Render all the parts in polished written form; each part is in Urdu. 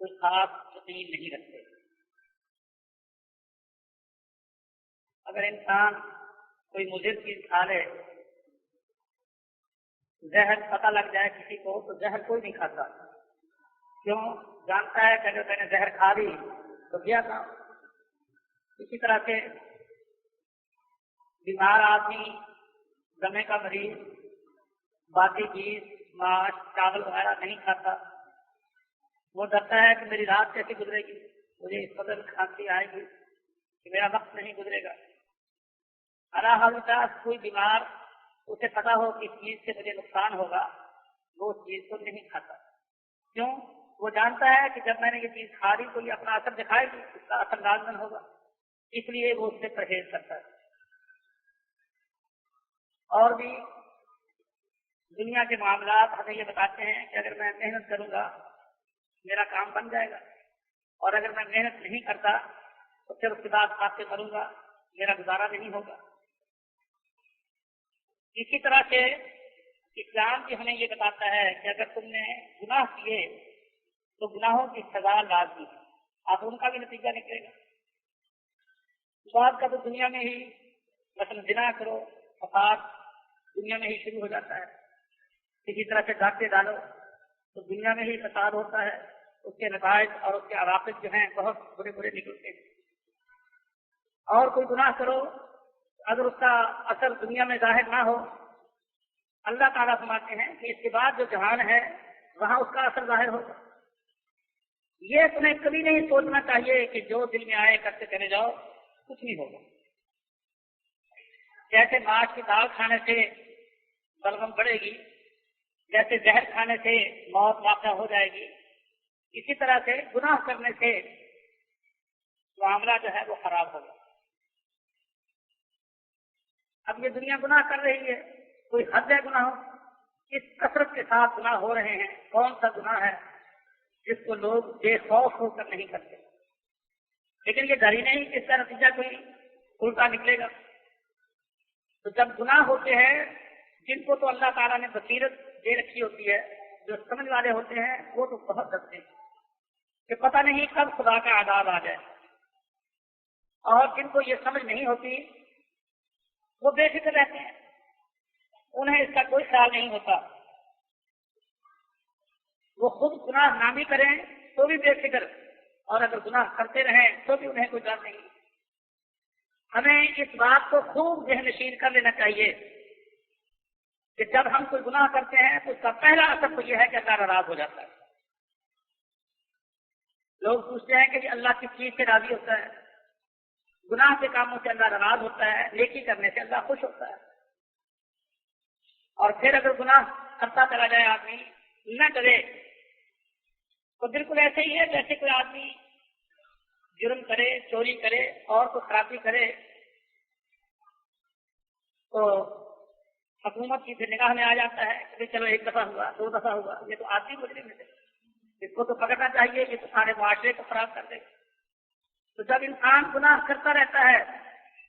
کوئی خاص یقین نہیں رکھتے. اگر انسان کوئی مضر چیز کھا لے، زہر پتہ لگ جائے کسی کو، تو زہر کوئی نہیں کھاتا. کیوں؟ جانتا ہے کہ اگر میں نے زہر کھا لی تو کیا تھا. اسی طرح سے بیمار آدمی، دمے کا مریض باقی چیز ماش چاول وغیرہ نہیں کھاتا. وہ ڈرتا ہے کہ میری رات کیسے گزرے گی، مجھے اس قدر کھانسی آئے گی کہ میرا وقت نہیں گزرے گا. اللہ کوئی بیمار اسے پتا ہو کہ اس چیز سے مجھے نقصان ہوگا، وہ اس چیز کو نہیں کھاتا. کیوں؟ وہ جانتا ہے کہ جب میں نے یہ چیز کھا لی تو یہ اپنا اثر دکھائے گی، اس کا اثر لازمن ہوگا، اس لیے وہ اس سے پرہیز کرتا ہے. اور بھی دنیا کے معاملات ہمیں یہ بتاتے ہیں کہ اگر میں محنت کروں گا میرا کام بن جائے گا، اور اگر میں محنت نہیں کرتا تو پھر اس کے بعد کھاتے کروں گا، میرا گزارا نہیں ہوگا. اسی طرح سے اسلام بھی ہمیں یہ بتاتا ہے کہ اگر تم نے گناہ کیے تو گناہوں کی سزا لازمی ہے، اب ان کا بھی نتیجہ نکلے گا. بعد کا تو دنیا میں ہی مثلا زنا کرو، فساد دنیا میں ہی شروع ہو جاتا ہے. اسی طرح سے ڈاکے ڈالو تو دنیا میں ہی فساد ہوتا ہے، اس کے نتائج اور اس کے عواقب جو ہیں بہت برے برے نکلتے ہیں. اور کوئی گناہ کرو اگر اس کا اثر دنیا میں ظاہر نہ ہو، اللہ تعالیٰ فرماتے ہیں کہ اس کے بعد جو جہان ہے وہاں اس کا اثر ظاہر ہوگا. یہ تمہیں کبھی نہیں سوچنا چاہیے کہ جو دل میں آئے کرتے چلے جاؤ، کچھ نہیں ہوگا. جیسے ماش کی دال کھانے سے بلغم بڑھے گی، جیسے زہر کھانے سے موت واقع ہو جائے گی، اسی طرح سے گناہ کرنے سے معاملہ جو ہے وہ خراب ہوگا. اب یہ دنیا گناہ کر رہی ہے، کوئی حد ہے گناہوں، اس کثرت کے ساتھ گناہ ہو رہے ہیں. کون سا گناہ ہے جس کو لوگ بے خوف ہو کر نہیں کرتے؟ لیکن یہ ڈر ہی نہیں کہ اس کا نتیجہ کوئی الٹا نکلے گا. تو جب گناہ ہوتے ہیں، جن کو تو اللہ تعالیٰ نے بصیرت دے رکھی ہوتی ہے، جو سمجھ والے ہوتے ہیں، وہ تو بہت ڈرتے ہیں کہ پتہ نہیں کب خدا کا عذاب آ جائے. اور جن کو یہ سمجھ نہیں ہوتی وہ بے فکر رہتے ہیں، انہیں اس کا کوئی خیال نہیں ہوتا. وہ خود گناہ نہ بھی کریں تو بھی بے فکر، اور اگر گناہ کرتے رہیں تو بھی انہیں کوئی ڈر نہیں. ہمیں اس بات کو خوب ذہن نشین کر لینا چاہیے کہ جب ہم کوئی گناہ کرتے ہیں تو اس کا پہلا اثر تو یہ ہے کہ اللہ ناراض ہو جاتا ہے. لوگ پوچھتے ہیں کہ اللہ کس چیز سے راضی ہوتا ہے؟ گناہ کے کاموں سے اللہ ناراض ہوتا ہے، نیکی کرنے سے اللہ خوش ہوتا ہے. اور پھر اگر گناہ کرتا چلا جائے آدمی نہ کرے تو بالکل ایسے ہی ہے جیسے کوئی آدمی جرم کرے، چوری کرے اور کوئی خرابی کرے تو حکومت کی پھر نگاہ میں آ جاتا ہے کہ چلو ایک دفعہ ہوا، دو دفعہ ہوا، یہ تو آدمی مجرم ہے، اس کو تو پکڑنا چاہیے، یہ تو سارے معاشرے کو خراب کر دے. تو جب انسان گناہ کرتا رہتا ہے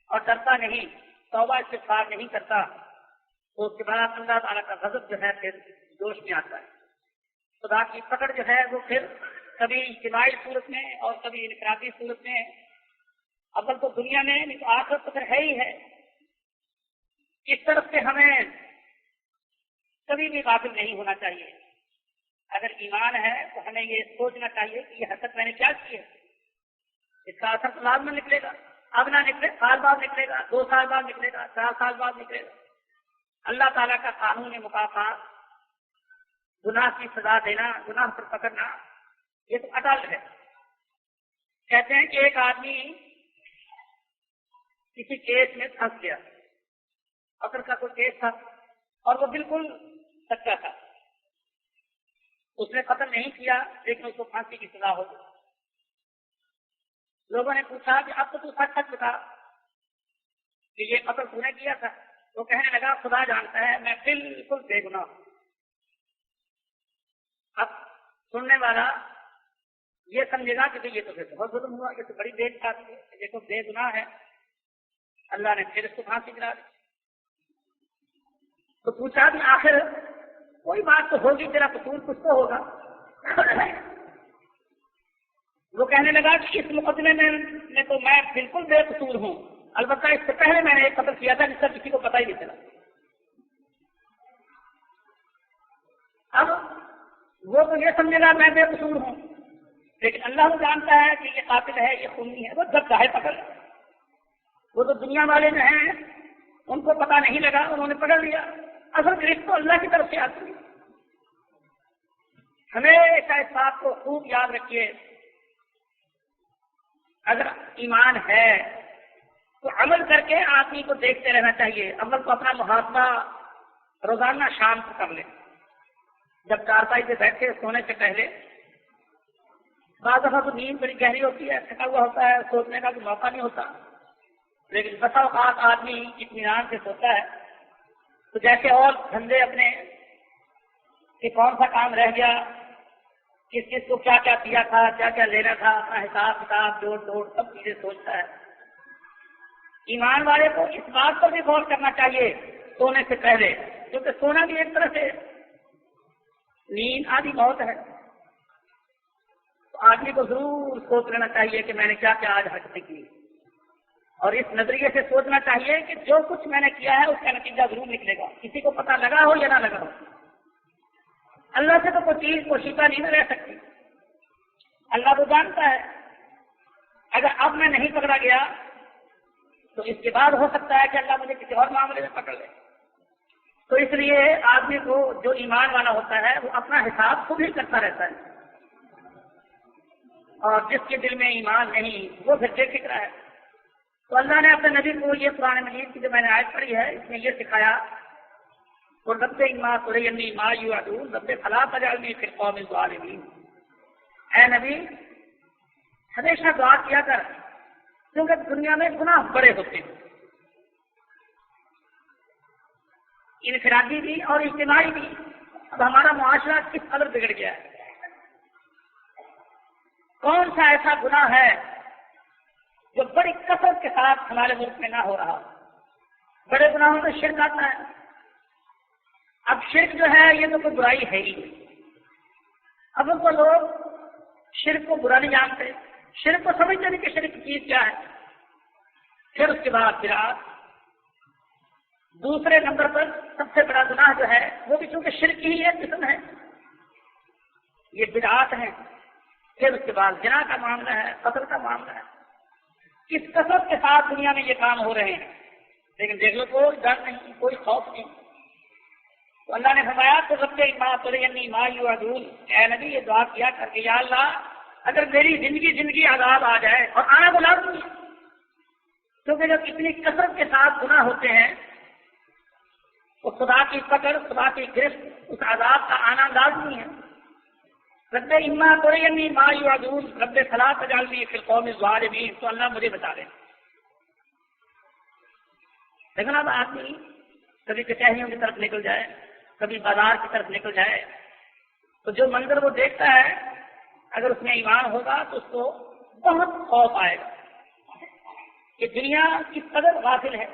اور ڈرتا نہیں، توبہ استغفار نہیں کرتا، تو اس کے بعد اللہ تعالیٰ کا غضب جو ہے پھر جوش میں آتا ہے. خدا کی پکڑ جو ہے وہ پھر کبھی اجتماعی صورت میں اور کبھی انفرادی صورت میں. اول تو دنیا میں نہیں تو آخرت تو پھر ہے ہی ہے. اس طرف سے ہمیں کبھی بھی غافل نہیں ہونا چاہیے. اگر ایمان ہے تو ہمیں یہ سوچنا چاہیے کہ یہ حرکت میں نے کیا کی ہے، اس کا اثر تو لازم نکلے گا. اب نہ نکلے، سال بعد نکلے گا، 2 سال بعد نکلے گا، 4 سال بعد نکلے گا. اللہ تعالیٰ کا قانون مکافات، گناہ کی سزا دینا، گناہ پر پکڑنا، یہ تو اٹل ہے. کہتے ہیں کہ ایک آدمی کسی کیس میں پھنس گیا، قتل کا کوئی کیس تھا اور وہ بالکل سچا تھا، اس نے قتل نہیں کیا لیکن اس کو پھانسی کی سزا ہو گئی. لوگوں نے پوچھا کہ اب تو سچ سچ بتا کہ یہ قتل تو نے کیا تھا. وہ کہنے لگا خدا جانتا ہے میں بالکل بے گناہ ہوں. اب سننے والا یہ سمجھے گا کہ یہ تو پھر بہت ظلم ہوا، یہ تو بڑی بے انصافی ہے، یہ تو بے گناہ ہے، اللہ نے پھر اس کو پھانسی دلا دی. تو پوچھا کہ آخر کوئی بات تو ہوگی، تیرا قصور کچھ تو ہوگا. وہ کہنے لگا کہ اس مقدمے میں تو میں بالکل بے قصور ہوں، البتہ اس سے پہلے میں نے ایک قتل کیا تھا جس کا کسی کو پتہ ہی نہیں چلا۔ اب وہ تو یہ سمجھے گا میں بے قصور ہوں، لیکن اللہ کو جانتا ہے کہ یہ قاتل ہے، یہ خونی ہے، وہ جب چاہے پکڑ۔ وہ تو دنیا والے جو ہیں ان کو پتہ نہیں لگا، انہوں نے پکڑ لیا، اصل گرفت تو اللہ کی طرف سے آتی ہے۔ ہمیشہ اس بات کو خوب یاد رکھیے، اگر ایمان ہے تو عمل کر کے آدمی کو دیکھتے رہنا چاہیے۔ عمل کو اپنا محاسبہ روزانہ شام کو کر لیں، جب چارپائی پہ بیٹھے سونے سے پہلے۔ بعض دفعہ تو نیند بڑی گہری ہوتی ہے، تھکا ہوا ہوتا ہے، سوچنے کا کوئی موقع نہیں ہوتا، لیکن بسا اوقات آدمی اطمینان سے سوتا ہے تو جیسے اور دھندے اپنے کہ کون سا کام رہ گیا، کس کس کو کیا کیا دیا تھا، کیا کیا لینا تھا، اپنا حساب کتاب جوڑ توڑ سب چیزیں سوچتا ہے۔ ایمان والے کو اس بات پر بھی غور کرنا چاہیے سونے سے پہلے، کیونکہ سونا بھی ایک طرح سے نیند آدھی موت ہے۔ تو آدمی کو ضرور سوچ لینا چاہیے کہ میں نے کیا کیا آج حرکتیں کی، اور اس نظریے سے سوچنا چاہیے کہ جو کچھ میں نے کیا ہے اس کا نتیجہ ضرور نکلے گا، کسی کو پتہ لگا ہو یا نہ لگا ہو۔ اللہ سے تو کوئی چیز پوشیدہ نہیں رہ سکتی، اللہ تو جانتا ہے۔ اگر اب میں نہیں پکڑا گیا تو اس کے بعد ہو سکتا ہے کہ اللہ مجھے کسی اور معاملے میں پکڑ لے۔ تو اس لیے آدمی کو جو ایمان والا ہوتا ہے وہ اپنا حساب خود ہی کرتا رہتا ہے، اور جس کے دل میں ایمان نہیں وہ پھر بے فکر ہے۔ تو اللہ نے اپنے نبی کو یہ قرآن مجید کی جو میں نے آیت پڑھی ہے اس میں یہ سکھایا، رب اما ترینی ما یوعدون رب فلا تجعلنی فی القوم الظالمین۔ اے نبی ہمیشہ دعا کیا کر، کیونکہ دنیا میں گناہ بڑے ہوتے ہیں، انفرادی بھی اور اجتماعی بھی۔ اب ہمارا معاشرہ کس قدر بگڑ گیا ہے، کون سا ایسا گناہ ہے جو بڑی کثرت کے ساتھ ہمارے ملک میں نہ ہو رہا؟ بڑے گناہوں میں شرک آتا ہے۔ اب شرک جو ہے یہ تو کوئی برائی ہے ہی، اب ان کو لوگ شرک کو برا نہیں جانتے، شرک کو سمجھتے نہیں کہ شرک کی چیز کیا ہے۔ پھر اس کے بعد بدعات، دوسرے نمبر پر سب سے بڑا گناہ جو ہے وہ بھی چونکہ شرک ہی ایک قسم ہے، یہ بدعات ہیں۔ پھر اس کے بعد زنا کا معاملہ ہے، قتل کا معاملہ ہے۔ کس کثرت کے ساتھ دنیا میں یہ کام ہو رہے ہیں، لیکن دیکھ لو کوئی ڈر نہیں، کوئی خوف نہیں۔ تو اللہ نے فرمایا تو رب اما ترینی ما یوعدون، اے نبی یہ دعا کیا کر کے یا اللہ اگر میری زندگی عذاب آ جائے، اور آنا تو لازمی ہے، کیونکہ جب اتنی کثرت کے ساتھ گناہ ہوتے ہیں تو خدا کی پکڑ، خدا کی گرفت، اس عذاب کا آنا لازمی ہے۔ رب اما ترینی ما یوعدون رب فلا تجعلنی فی القوم الظالمین، تو اللہ مجھے بتا دے۔ لیکن اب آدمی کبھی کچہریوں کی طرف نکل جائے، کبھی بازار کی طرف نکل جائے، تو جو منظر وہ دیکھتا ہے اگر اس میں ایمان ہوگا تو اس کو بہت خوف آئے گا کہ دنیا کس قدر غافل ہے،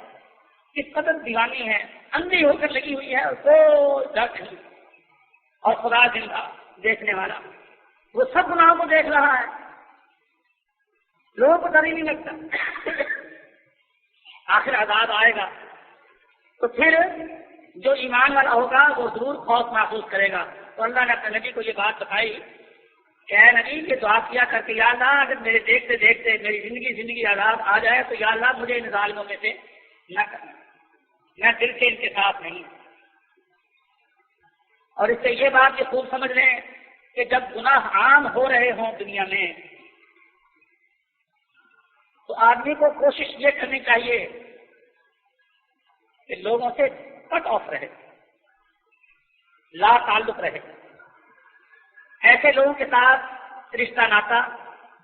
کس قدر دیوانی ہے، اندھی ہو کر لگی ہوئی ہے، اور کوئی ڈر نہیں، اور خدا زندہ دیکھنے والا وہ سب گناہوں کو دیکھ رہا ہے، لوگوں کو ڈر ہی نہیں لگتا۔ آخر عذاب آئے گا تو پھر جو ایمان والا ہوگا وہ ضرور خوف محسوس کرے گا۔ تو اللہ نے اپنے نبی کو یہ بات بتائی کہ اے نبی یہ دعا کیا کر کے یا اللہ اگر میرے دیکھتے دیکھتے میری زندگی عذاب آ جائے تو یا اللہ مجھے ان ظالموں میں سے نہ کرنا، میں دل سے ان کے ساتھ نہیں۔ اور اس سے یہ بات یہ خوب سمجھ لیں کہ جب گناہ عام ہو رہے ہوں دنیا میں تو آدمی کو کوشش یہ کرنی چاہیے کہ لوگوں سے کٹ آف رہے، لا تعلق رہے، ایسے لوگوں کے ساتھ رشتہ ناتا،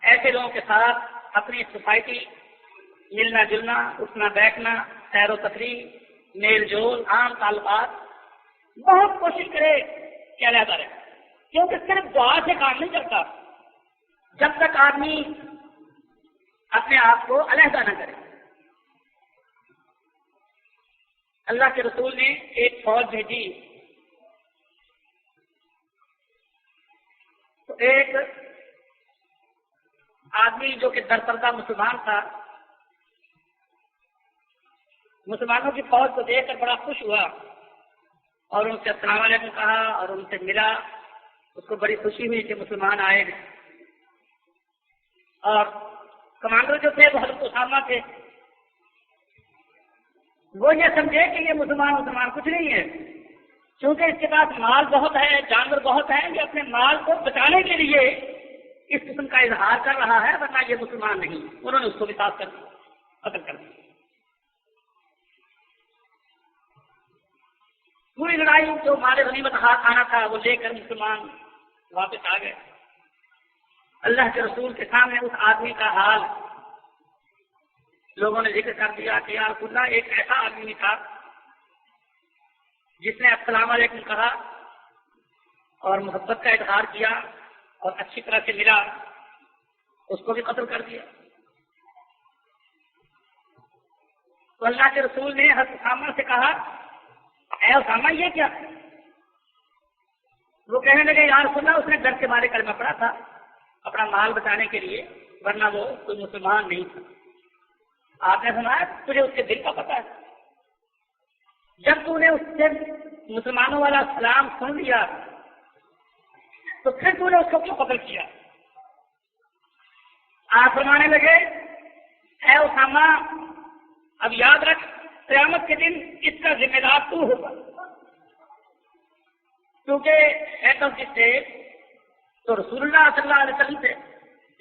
ایسے لوگوں کے ساتھ اپنی سوسائٹی ملنا جلنا، اٹھنا بیٹھنا، سیر و تفریح، میل جول، عام تعلقات، بہت کوشش کرے کہ علیحدہ رہے، کیونکہ صرف دعا سے کام نہیں چلتا جب تک آدمی اپنے آپ کو علیحدہ نہ کرے۔ اللہ کے رسول نے ایک فوج بھیجی تو ایک آدمی جو کہ درپردہ مسلمان تھا، مسلمانوں کی فوج کو دیکھ کر بڑا خوش ہوا اور ان سے السلام علیکم کہا اور ان سے ملا. اس کو بڑی خوشی ہوئی کہ مسلمان آئے ہیں. اور کمانڈر جو تھے وہ حضرت اسامہ تھے. وہ یہ سمجھے کہ یہ مسلمان کچھ نہیں ہے، کیونکہ اس کے پاس مال بہت ہے، جانور بہت ہے، یہ اپنے مال کو بچانے کے لیے اس قسم کا اظہار کر رہا ہے، ورنہ یہ مسلمان نہیں. انہوں نے اس کو بھی ساتھ کر دیا، قتل کر دیا. پوری لڑائی جو مال غنیمت ہاتھ آنا تھا وہ لے کر مسلمان واپس آ گئے. اللہ کے رسول کے سامنے اس آدمی کا حال لوگوں نے ذکر کر دیا کہ یا رسول اللہ، ایک ایسا آدمی تھا جس نے السلام علیکم کہا اور محبت کا اظہار کیا اور اچھی طرح سے ملا، اس کو بھی قتل کر دیا. تو اللہ کے رسول نے حضرت اسامہ سے کہا، اے اسامہ یہ کیا؟ وہ کہنے لگے یا رسول اللہ، اس نے ڈر کے مارے کلمہ پڑھا تھا اپنا مال بچانے کے لیے، ورنہ وہ کوئی مسلمان نہیں تھا. آپ نے سنا ہے، تجھے اس کے دل کا پتہ ہے. جب تو نے اس سے مسلمانوں والا سلام سن لیا تو پھر تو نے اس کو کیوں قتل کیا؟ آپ فرمانے لگے، اے اسامہ، اب یاد رکھ، قیامت کے دن اس کا ذمہ دار تو ہوگا، کیونکہ ہیڈ آف دی اسٹیٹ تو رسول اللہ صلی اللہ علیہ وسلم تھے.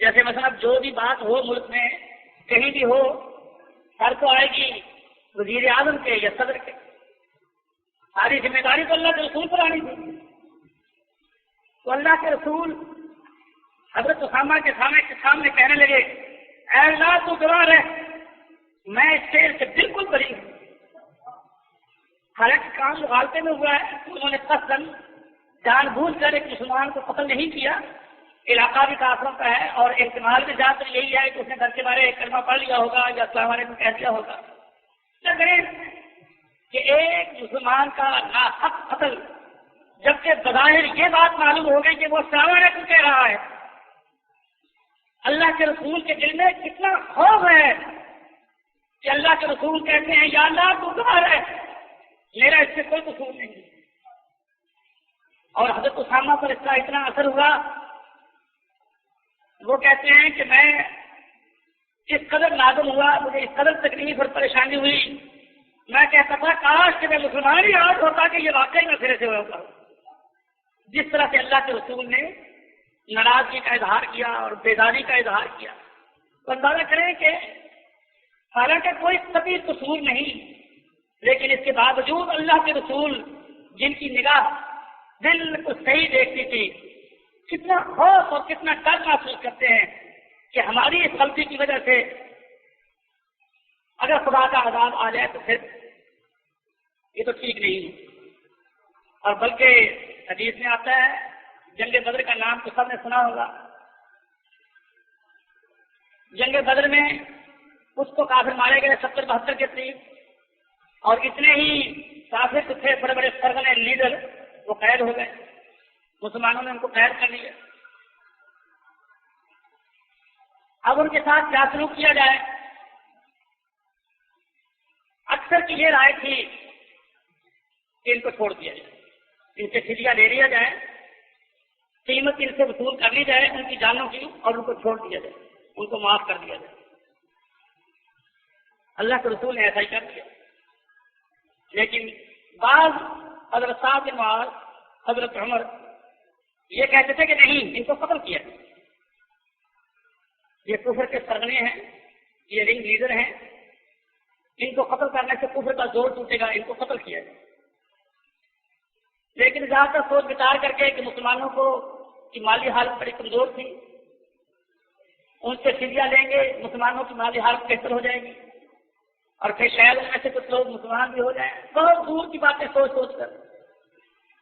جیسے مثلا جو بھی بات ہو ملک میں کہیں بھی ہو، سر کو آئے گی وزیر اعظم کے یا صدر کے. ساری ذمہ داری تو اللہ کے رسول پر آنی تھی. تو اللہ کے رسول حضرت اسامہ کے سامنے کہنے لگے، اے اللہ تو گواہ رہ، میں اس شعر سے بالکل بری ہوں. حالانکہ کام مغالطے میں ہوا ہے، انہوں نے قصداً جان بوجھ کر ایک مسلمان کو قتل نہیں کیا. علاقہ بھی کافروں کا ہے اور احتمال بھی زیادہ تر یہی ہے کہ اس نے گھر کے بارے کلمہ پڑھ لیا ہوگا یا السلام علیکم کہہ دیا ہوگا. کہ ایک مسلمان کا ناحق قتل، جبکہ بظاہر یہ بات معلوم ہو گئی کہ وہ السلام علیکم کہہ رہا ہے. اللہ کے رسول کے دل میں کتنا خوف ہے کہ اللہ کے رسول کہتے ہیں یا اللہ تو گواہ ہے، میرا اس سے کوئی قصور نہیں. اور حضرت اسامہ پر اس کا اتنا اثر ہوا، وہ کہتے ہیں کہ میں اس قدر نادم ہوا، مجھے اس قدر تکلیف اور پریشانی ہوئی، میں کہتا تھا کاش کہ میں مسلمان ہی آج ہوتا کہ یہ واقعی میں پھر سے ہوتا. جس طرح سے اللہ کے رسول نے ناراضگی کا اظہار کیا اور بیداری کا اظہار کیا، تو اندازہ کریں کہ حالانکہ کوئی کبھی قصور نہیں، لیکن اس کے باوجود اللہ کے رسول جن کی نگاہ دل کو صحیح دیکھتی تھی، کتنا خوف اور کتنا ڈر محسوس کرتے ہیں کہ ہماری اس غلطی کی وجہ سے اگر خدا کا عذاب آ جائے تو پھر یہ تو ٹھیک نہیں ہے. اور بلکہ حدیث میں آتا ہے، جنگ بدر کا نام تو سب نے سنا ہوگا. جنگ بدر میں اس کو کافر مارے گئے 70-72 کے قریب، اور اتنے ہی کافر تھے بڑے بڑے سرگنے لیڈر، وہ قید ہو گئے. مسلمانوں نے ان کو قید کر لیا. اب ان کے ساتھ کیا سلوک کیا جائے؟ اکثر کی یہ رائے تھی کہ ان کو چھوڑ دیا جائے، ان سے فدیہ لے لیا جائے، قیمت ان سے وصول کر لی جائے ان کی جانوں کی، اور ان کو چھوڑ دیا جائے، ان کو معاف کر دیا جائے. اللہ کے رسول نے ایسا ہی کر دیا. لیکن بعض حضرت صاحب بن معاذ، حضرت عمر یہ کہتے تھے کہ نہیں، ان کو قتل کیا، یہ کفر کے سرغنے ہیں، یہ رنگ لیڈر ہیں، ان کو قتل کرنے سے کفر کا زور ٹوٹے گا، ان کو قتل کیا جائے. لیکن زیادہ تر سوچ بچار کر کے کہ مسلمانوں کو کی مالی حالت بڑی کمزور تھی، ان سے فدیہ لیں گے، مسلمانوں کی مالی حالت بہتر ہو جائے گی، اور پھر شاید ان میں سے کچھ لوگ مسلمان بھی ہو جائیں. بہت دور کی باتیں سوچ سوچ کر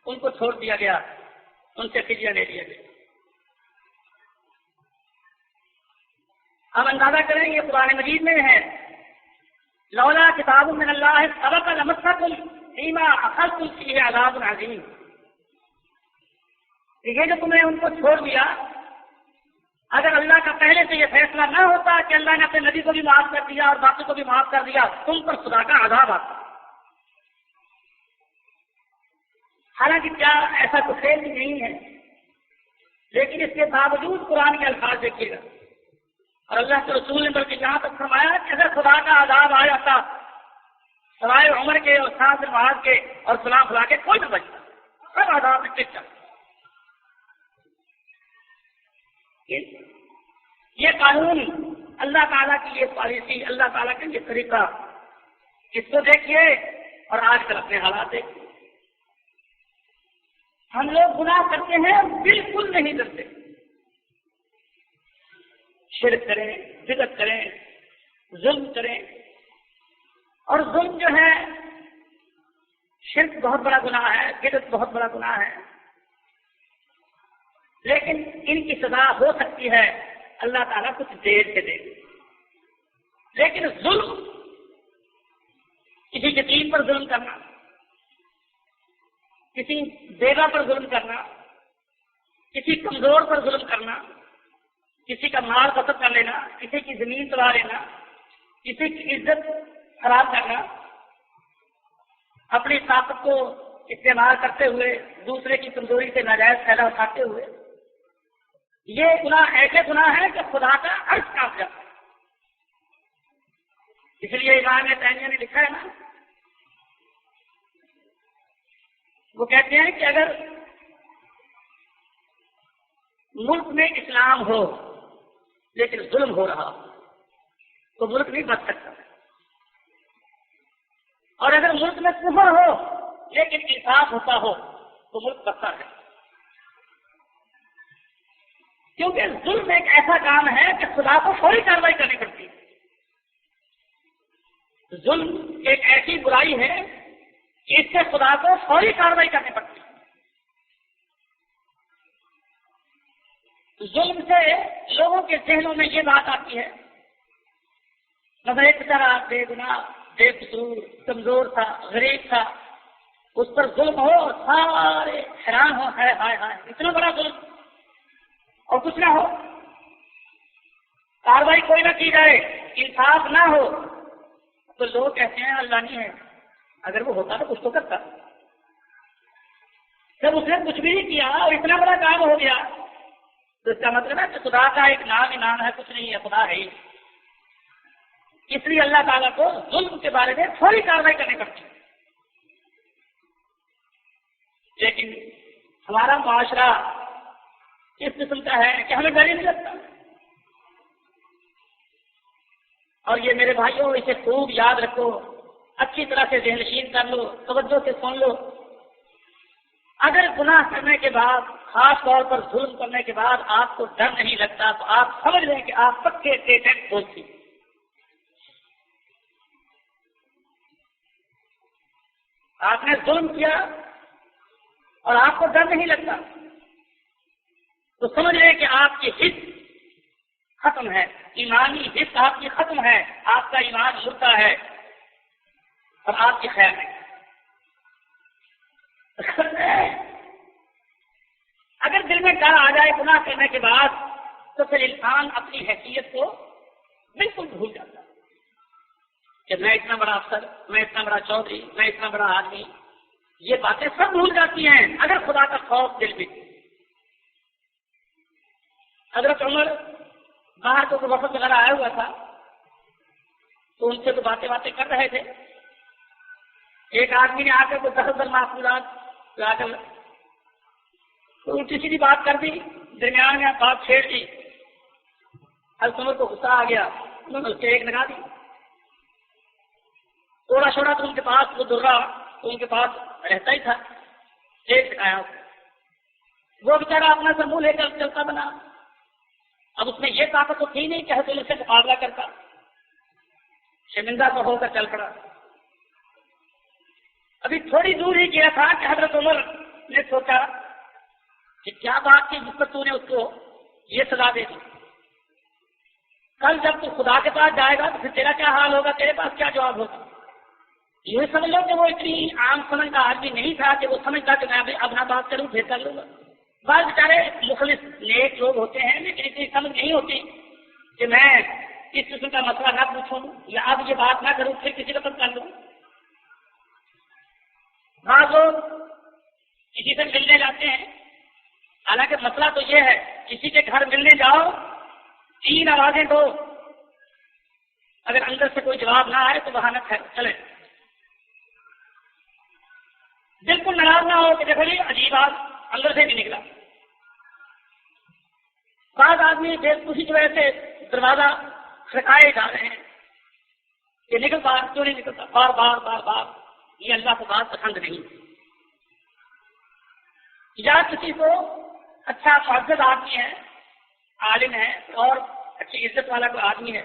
ان کو چھوڑ دیا گیا، ان سے فدیہ لے لیا گیا. اب اندازہ کریں یہ قرآن مجید میں ہے، لولا کتاب من اللہ سبق لمسکم فیما اخذتم فیہ عذاب عظیم. یہ جو تم نے ان کو چھوڑ دیا، اگر اللہ کا پہلے سے یہ فیصلہ نہ ہوتا کہ اللہ نے اپنے نبی کو بھی معاف کر دیا اور باقی کو بھی معاف کر دیا، تم پر خدا کا عذاب آتا۔ حالانکہ کیا ایسا تو خیر بھی نہیں ہے، لیکن اس کے باوجود قرآن کے الفاظ دیکھیے گا، اور اللہ کے رسول نے بلکہ جہاں تک فرمایا کہ اگر خدا کا عذاب آ جاتا سوائے عمر کے اور سعد بن معاذ کے اور فلاں فلاں کے کوئی نہ بچتا، سب عذاب میں ٹک جاتا۔ یہ قانون اللہ تعالیٰ کی یہ پالیسی، اللہ تعالیٰ کا یہ طریقہ، اس کو دیکھیے اور آج کل اپنے حالات دیکھیے۔ ہم لوگ گناہ کرتے ہیں بالکل نہیں ڈرتے، شرک کریں، بدعت کریں، ظلم کریں، اور ظلم جو ہے شرک بہت بڑا گناہ ہے، بدعت بہت بڑا گناہ ہے، لیکن ان کی سزا ہو سکتی ہے اللہ تعالیٰ کچھ دیر سے دے گی۔ لیکن ظلم، کسی یتیم پر ظلم کرنا، کسی بیوہ پر ظلم کرنا، کسی کمزور پر ظلم کرنا، کسی کا مال قتل کر لینا، کسی کی زمین توڑا لینا، کسی کی عزت خراب کرنا، اپنی طاقت کو استعمال کرتے ہوئے دوسرے کی کمزوری سے ناجائز فائدہ اٹھاتے ہوئے، یہ گناہ ایسے گناہ ہے کہ خدا کا عرش کانپ جاتا ہے۔ اس لیے امام تیمیہ نے لکھا ہے نا، وہ کہتے ہیں کہ اگر ملک میں اسلام ہو لیکن ظلم ہو رہا تو ملک نہیں بچ سکتا، اور اگر ملک میں کفر ہو لیکن انصاف ہوتا ہو تو ملک بچتا ہے۔ کیونکہ ظلم ایک ایسا کام ہے کہ خدا کو فوری کارروائی کرنی پڑتی ہے۔ ظلم ایک ایسی برائی ہے کہ اس سے خدا کو فوری کارروائی کرنی پڑتی ہے۔ ظلم سے لوگوں کے ذہنوں میں یہ بات آتی ہے، مثلا ایک بیچارہ بے گناہ، بے قصور، کمزور تھا، غریب تھا، اس پر ظلم ہو اور سارے حیران ہو، ہائے ہائے ہائے اتنا بڑا ظلم، اور کچھ نہ ہو، کاروائی کوئی نہ کی جائے، انصاف نہ ہو، تو لوگ کہتے ہیں اللہ نہیں ہے، اگر وہ ہوتا تو کچھ تو کرتا۔ جب اس نے کچھ بھی نہیں کیا اور اتنا بڑا کام ہو گیا تو اس کا مطلب ہے کہ خدا کا ایک نام ایمان ہے، کچھ نہیں ہے، خدا ہے ہی۔ اس لیے اللہ تعالیٰ کو ظلم کے بارے میں تھوڑی کارروائی کرنی پڑتی ہے۔ لیکن ہمارا معاشرہ اس قسم کا ہے کہ ہمیں ڈر ہی نہیں لگتا، اور یہ میرے بھائیوں اسے خوب یاد رکھو، اچھی طرح سے ذہن نشین کر لو، توجہ سے سن لو۔ اگر گناہ کرنے کے بعد، خاص طور پر ظلم کرنے کے بعد آپ کو ڈر نہیں لگتا تو آپ سمجھ لیں کہ آپ پکے پیٹنٹ دوستی۔ آپ نے ظلم کیا اور آپ کو ڈر نہیں لگتا تو سمجھ لیں کہ آپ کی حص ختم ہے، ایمانی حص آپ کی ختم ہے، آپ کا ایمان مردہ ہے اور آپ کی خیر نہیں۔ اگر دل میں ڈر آ جائے گناہ کرنے کے بعد تو پھر انسان اپنی حیثیت کو بالکل بھول جاتا ہے کہ میں اتنا بڑا افسر، میں اتنا بڑا چودھری، میں اتنا بڑا آدمی، یہ باتیں سب بھول جاتی ہیں اگر خدا کا خوف دل میں۔ حضرت عمر باہر تو وفد وغیرہ آیا ہوا تھا تو ان سے تو باتیں کر رہے تھے، ایک آدمی نے آ کر کوئی دخل محفوظات لا کر تو الٹی سیدھی بات کر دی، درمیان میں بات چھیڑ دی، حضرت عمر کو غصہ آ گیا، انہوں نے اس سے ایک لگا دی، تھوڑا چھوڑا تو ان کے پاس وہ درا تو ان کے پاس رہتا ہی تھا، ایک سکھایا، وہ بیچارہ اپنا سر منہ لے کر چلتا بنا، اب اس میں یہ طاقت تو تھی نہیں کہ حضرت عمر سے مقابلہ کرتا، شرمندہ تو ہو کر چل پڑا۔ ابھی تھوڑی دور ہی گیا تھا کہ حضرت عمر نے سوچا کہ کیا بات تھی جس پر تو نے اس کو یہ سزا دے دی، کل جب تو خدا کے پاس جائے گا تو پھر تیرا کیا حال ہوگا، تیرے پاس کیا جواب ہوگا۔ یہ سمجھ لو کہ وہ اتنی عام سمجھ کا آدمی نہیں تھا کہ وہ سمجھتا کہ میں اب نہ بات کروں پھر کر لوں گا۔ بعض بیچارے مخلص نیک لوگ ہوتے ہیں لیکن اتنی سمجھ نہیں ہوتی کہ میں اس قسم کا مسئلہ نہ پوچھوں یا اب یہ بات نہ کروں پھر کسی کا پتہ کر لوں. بعض لوگ کسی سے ملنے جاتے ہیں، حالانکہ مسئلہ تو یہ ہے کسی کے گھر ملنے جاؤ 3 آوازیں دو، اگر اندر سے کوئی جواب نہ آئے تو بہانت ہے چلے. بالکل ناراض نہ ہو کہ دیکھو جی عجیب بات اندر سے نہیں نکلا. بعض آدمی بے خوشی کی وجہ سے دروازہ کھڑکائے جا رہے ہیں کہ نکل بار کیوں نہیں نکلتا، بار بار بار بار. یہ اللہ کو بات پسند نہیں. یا کسی کو اچھا معزز آدمی ہے، عالم ہے اور اچھی عزت والا کوئی آدمی ہے،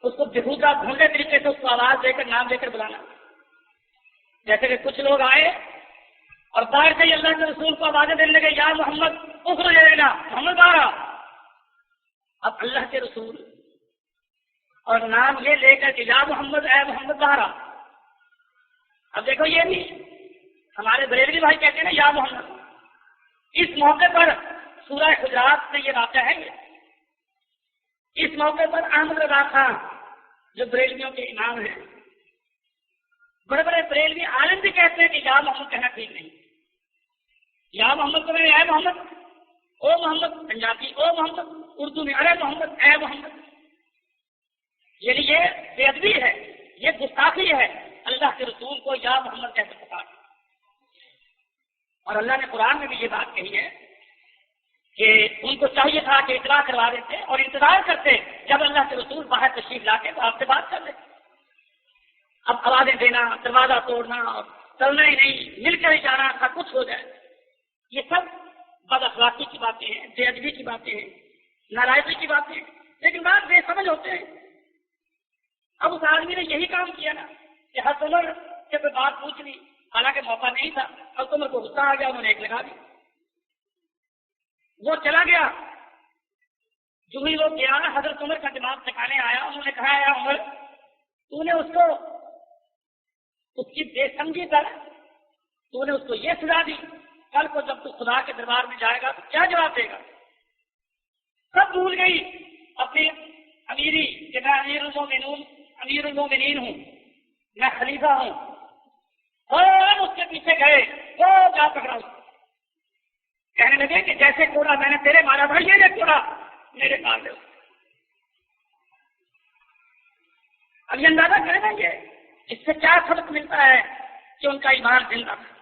اس کو بےحودہ ڈھونڈے طریقے سے اس کو آواز دے کر نام دے کر بلانا. جیسے کہ کچھ لوگ آئے اور باہر سے ہی اللہ کے رسول کو آوازیں دینے لگے یا محمد اخرج الینا، محمد باہر آ. اب اللہ کے رسول اور نام یہ لے کر کہ یا محمد اے محمد باہر آ. اب دیکھو یہ نہیں، ہمارے بریلوی بھائی کہتے ہیں نا یا محمد. اس موقع پر سورہ حجرات میں یہ واقعہ ہے. اس موقع پر احمد رضا خان جو بریلویوں کے امام ہیں، بڑے بڑے بریلوی عالم بھی کہتے ہیں کہ یا محمد کہنا ٹھیک نہیں. یا محمد کو میں اے محمد، او محمد پنجابی، او محمد اردو میں ارے محمد اے محمد. یعنی یہ بے ادبی ہے، یہ گستاخی ہے اللہ کے رسول کو یا محمد کہہ کر پکارنا. اور اللہ نے قرآن میں بھی یہ بات کہی ہے کہ ان کو چاہیے تھا کہ اطلاع کروا دیتے اور انتظار کرتے جب اللہ کے رسول باہر تشریف لا کے تو آپ سے بات کر لیں. اب آوازیں دینا، دروازہ توڑنا اور چلنا ہی نہیں، مل کر ہی جانا تھا، کچھ ہو جائے. یہ سب بد اخلاقی کی باتیں ہیں، بے ادبی کی باتیں ہیں، ناراضگی کی باتیں ہیں. لیکن بات بے سمجھ ہوتے ہیں. اب اس آدمی نے یہی کام کیا نا کہ حضرت عمر سے کوئی بات پوچھ لی، حالانکہ موقع نہیں تھا. حضرت عمر کو غصہ آ گیا، انہوں نے ایک لگا دی. وہ چلا گیا. جو ہی وہ گیا حضرت عمر کا دماغ ٹھکانے آیا. انہوں نے کہا یا عمر تو نے اس کو اس کی بے سمجھی پر تو نے اس کو یہ سزا دی، کل کو جب تو خدا کے دربار میں جائے گا تو کیا جواب دے گا؟ سب بھول گئی اپنی امیری کہ میں امیر المومنین ہوں، میں خلیفہ ہوں. اور اس کے پیچھے گئے وہ جا پکڑا، کہنے لگے کہ جیسے کوڑا میں نے تیرے مارا تھا یہ کوڑا میرے مار دے. اب یہ اندازہ کریں نا یہ اس سے کیا سبق ملتا ہے کہ ان کا ایمان زندہ تھا.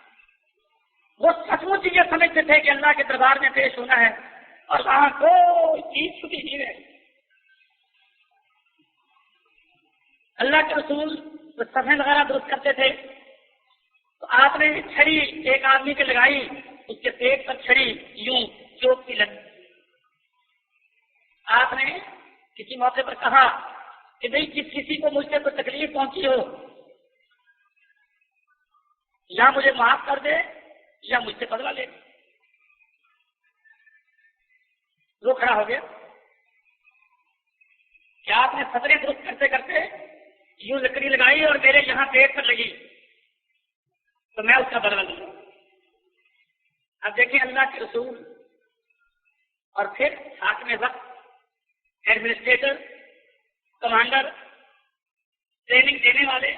وہ سچ مچ یہ سمجھتے تھے کہ اللہ کے دربار میں پیش ہونا ہے اور وہاں کوئی چیز چھٹی نہیں رہے. اللہ کے رسول صفحے وغیرہ درست کرتے تھے تو آپ نے چھڑی ایک آدمی کے لگائی، اس کے پیٹ پر چھڑی یوں چوک کی لگی. آپ نے کسی موقع پر کہا کہ بھائی جس کسی کو مجھ سے کوئی تکلیف پہنچی ہو یا مجھے معاف کر دے یا مجھ سے بدلا لے. وہ کھڑا ہو گیا کہ آپ نے سطریں درست کرتے کرتے یوں لکڑی لگائی اور میرے یہاں پیٹ پر لگی تو میں اس کا بدلا لوں. اب دیکھیں اللہ کے رسول اور پھر حاکم وقت، ایڈمنسٹریٹر، کمانڈر، ٹریننگ دینے والے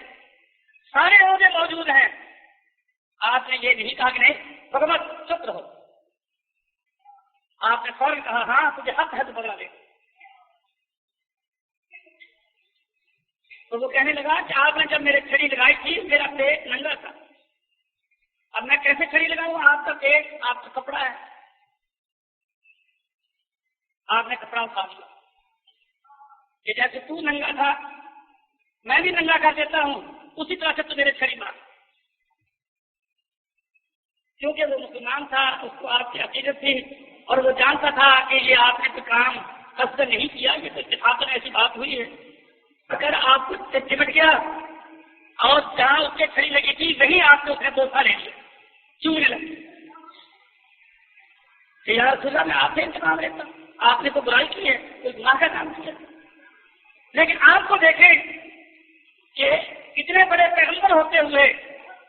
سارے عہدے موجود ہیں. آپ نے یہ نہیں کہا کہ نہیں بغمت چپ رہو. آپ نے فوراً کہا ہاں تجھے حق ہے تو بدلا لے. تو وہ کہنے لگا کہ آپ نے جب میرے چھڑی لگائی تھی میرا پیٹ ننگا تھا، اب میں کیسے چھڑی لگاؤں؟ آپ کا پیٹ آپ کا کپڑا ہے. آپ نے کپڑا اٹھا دیا کہ جیسے تو ننگا تھا میں بھی ننگا کر دیتا ہوں، اسی طرح سے تو میرے چھڑی مار. کیونکہ وہ مسلمان تھا، اس کو آپ کی عقیدت تھی اور وہ جانتا تھا کہ یہ آپ نے کوئی کام قصد نہیں کیا، یہ تو اتفاقاً ایسی بات ہوئی ہے. اگر آپ سے چمٹ گیا اور جہاں اس کے چھڑی لگی تھی وہیں آپ نے اس نے دوسرا لے لیا، چومنے لگے کہ یا رسول اللہ میں آپ سے انتقام لیتا ہوں، آپ نے تو برائی کی ہے، کوئی گناہ کا کام کیا. لیکن آپ کو دیکھیں کہ اتنے بڑے پیغمبر ہوتے ہوئے،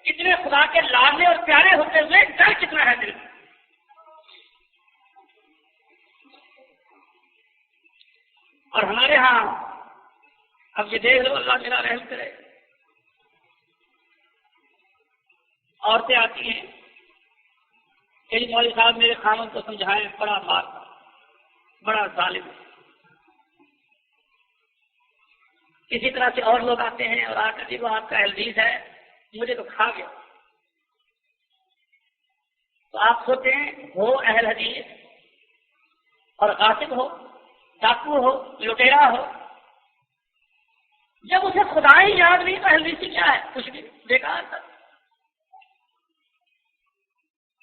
اتنے خدا کے لاڈلے اور پیارے ہوتے ہوئے ڈر کتنا ہے دل میں. اور ہمارے ہاں اب یہ دیکھ لو، اللہ میرا رحم کرے، عورتیں آتی ہیں کہ مولوی صاحب میرے خامن کو سمجھائیں، بڑا مارتا، بڑا ظالم ہے۔ کسی طرح سے اور لوگ آتے ہیں اور آ کر وہ آپ کا حدیث ہے، مجھے تو کھا گیا۔ تو آپ سوچیں ہو اہل حدیث اور غاصب ہو، ڈاکو ہو، لٹیرا ہو، جب اسے خدا ہی یاد نہیں تو اہل حدیث کیا ہے؟ کچھ بھی بیکار تھا۔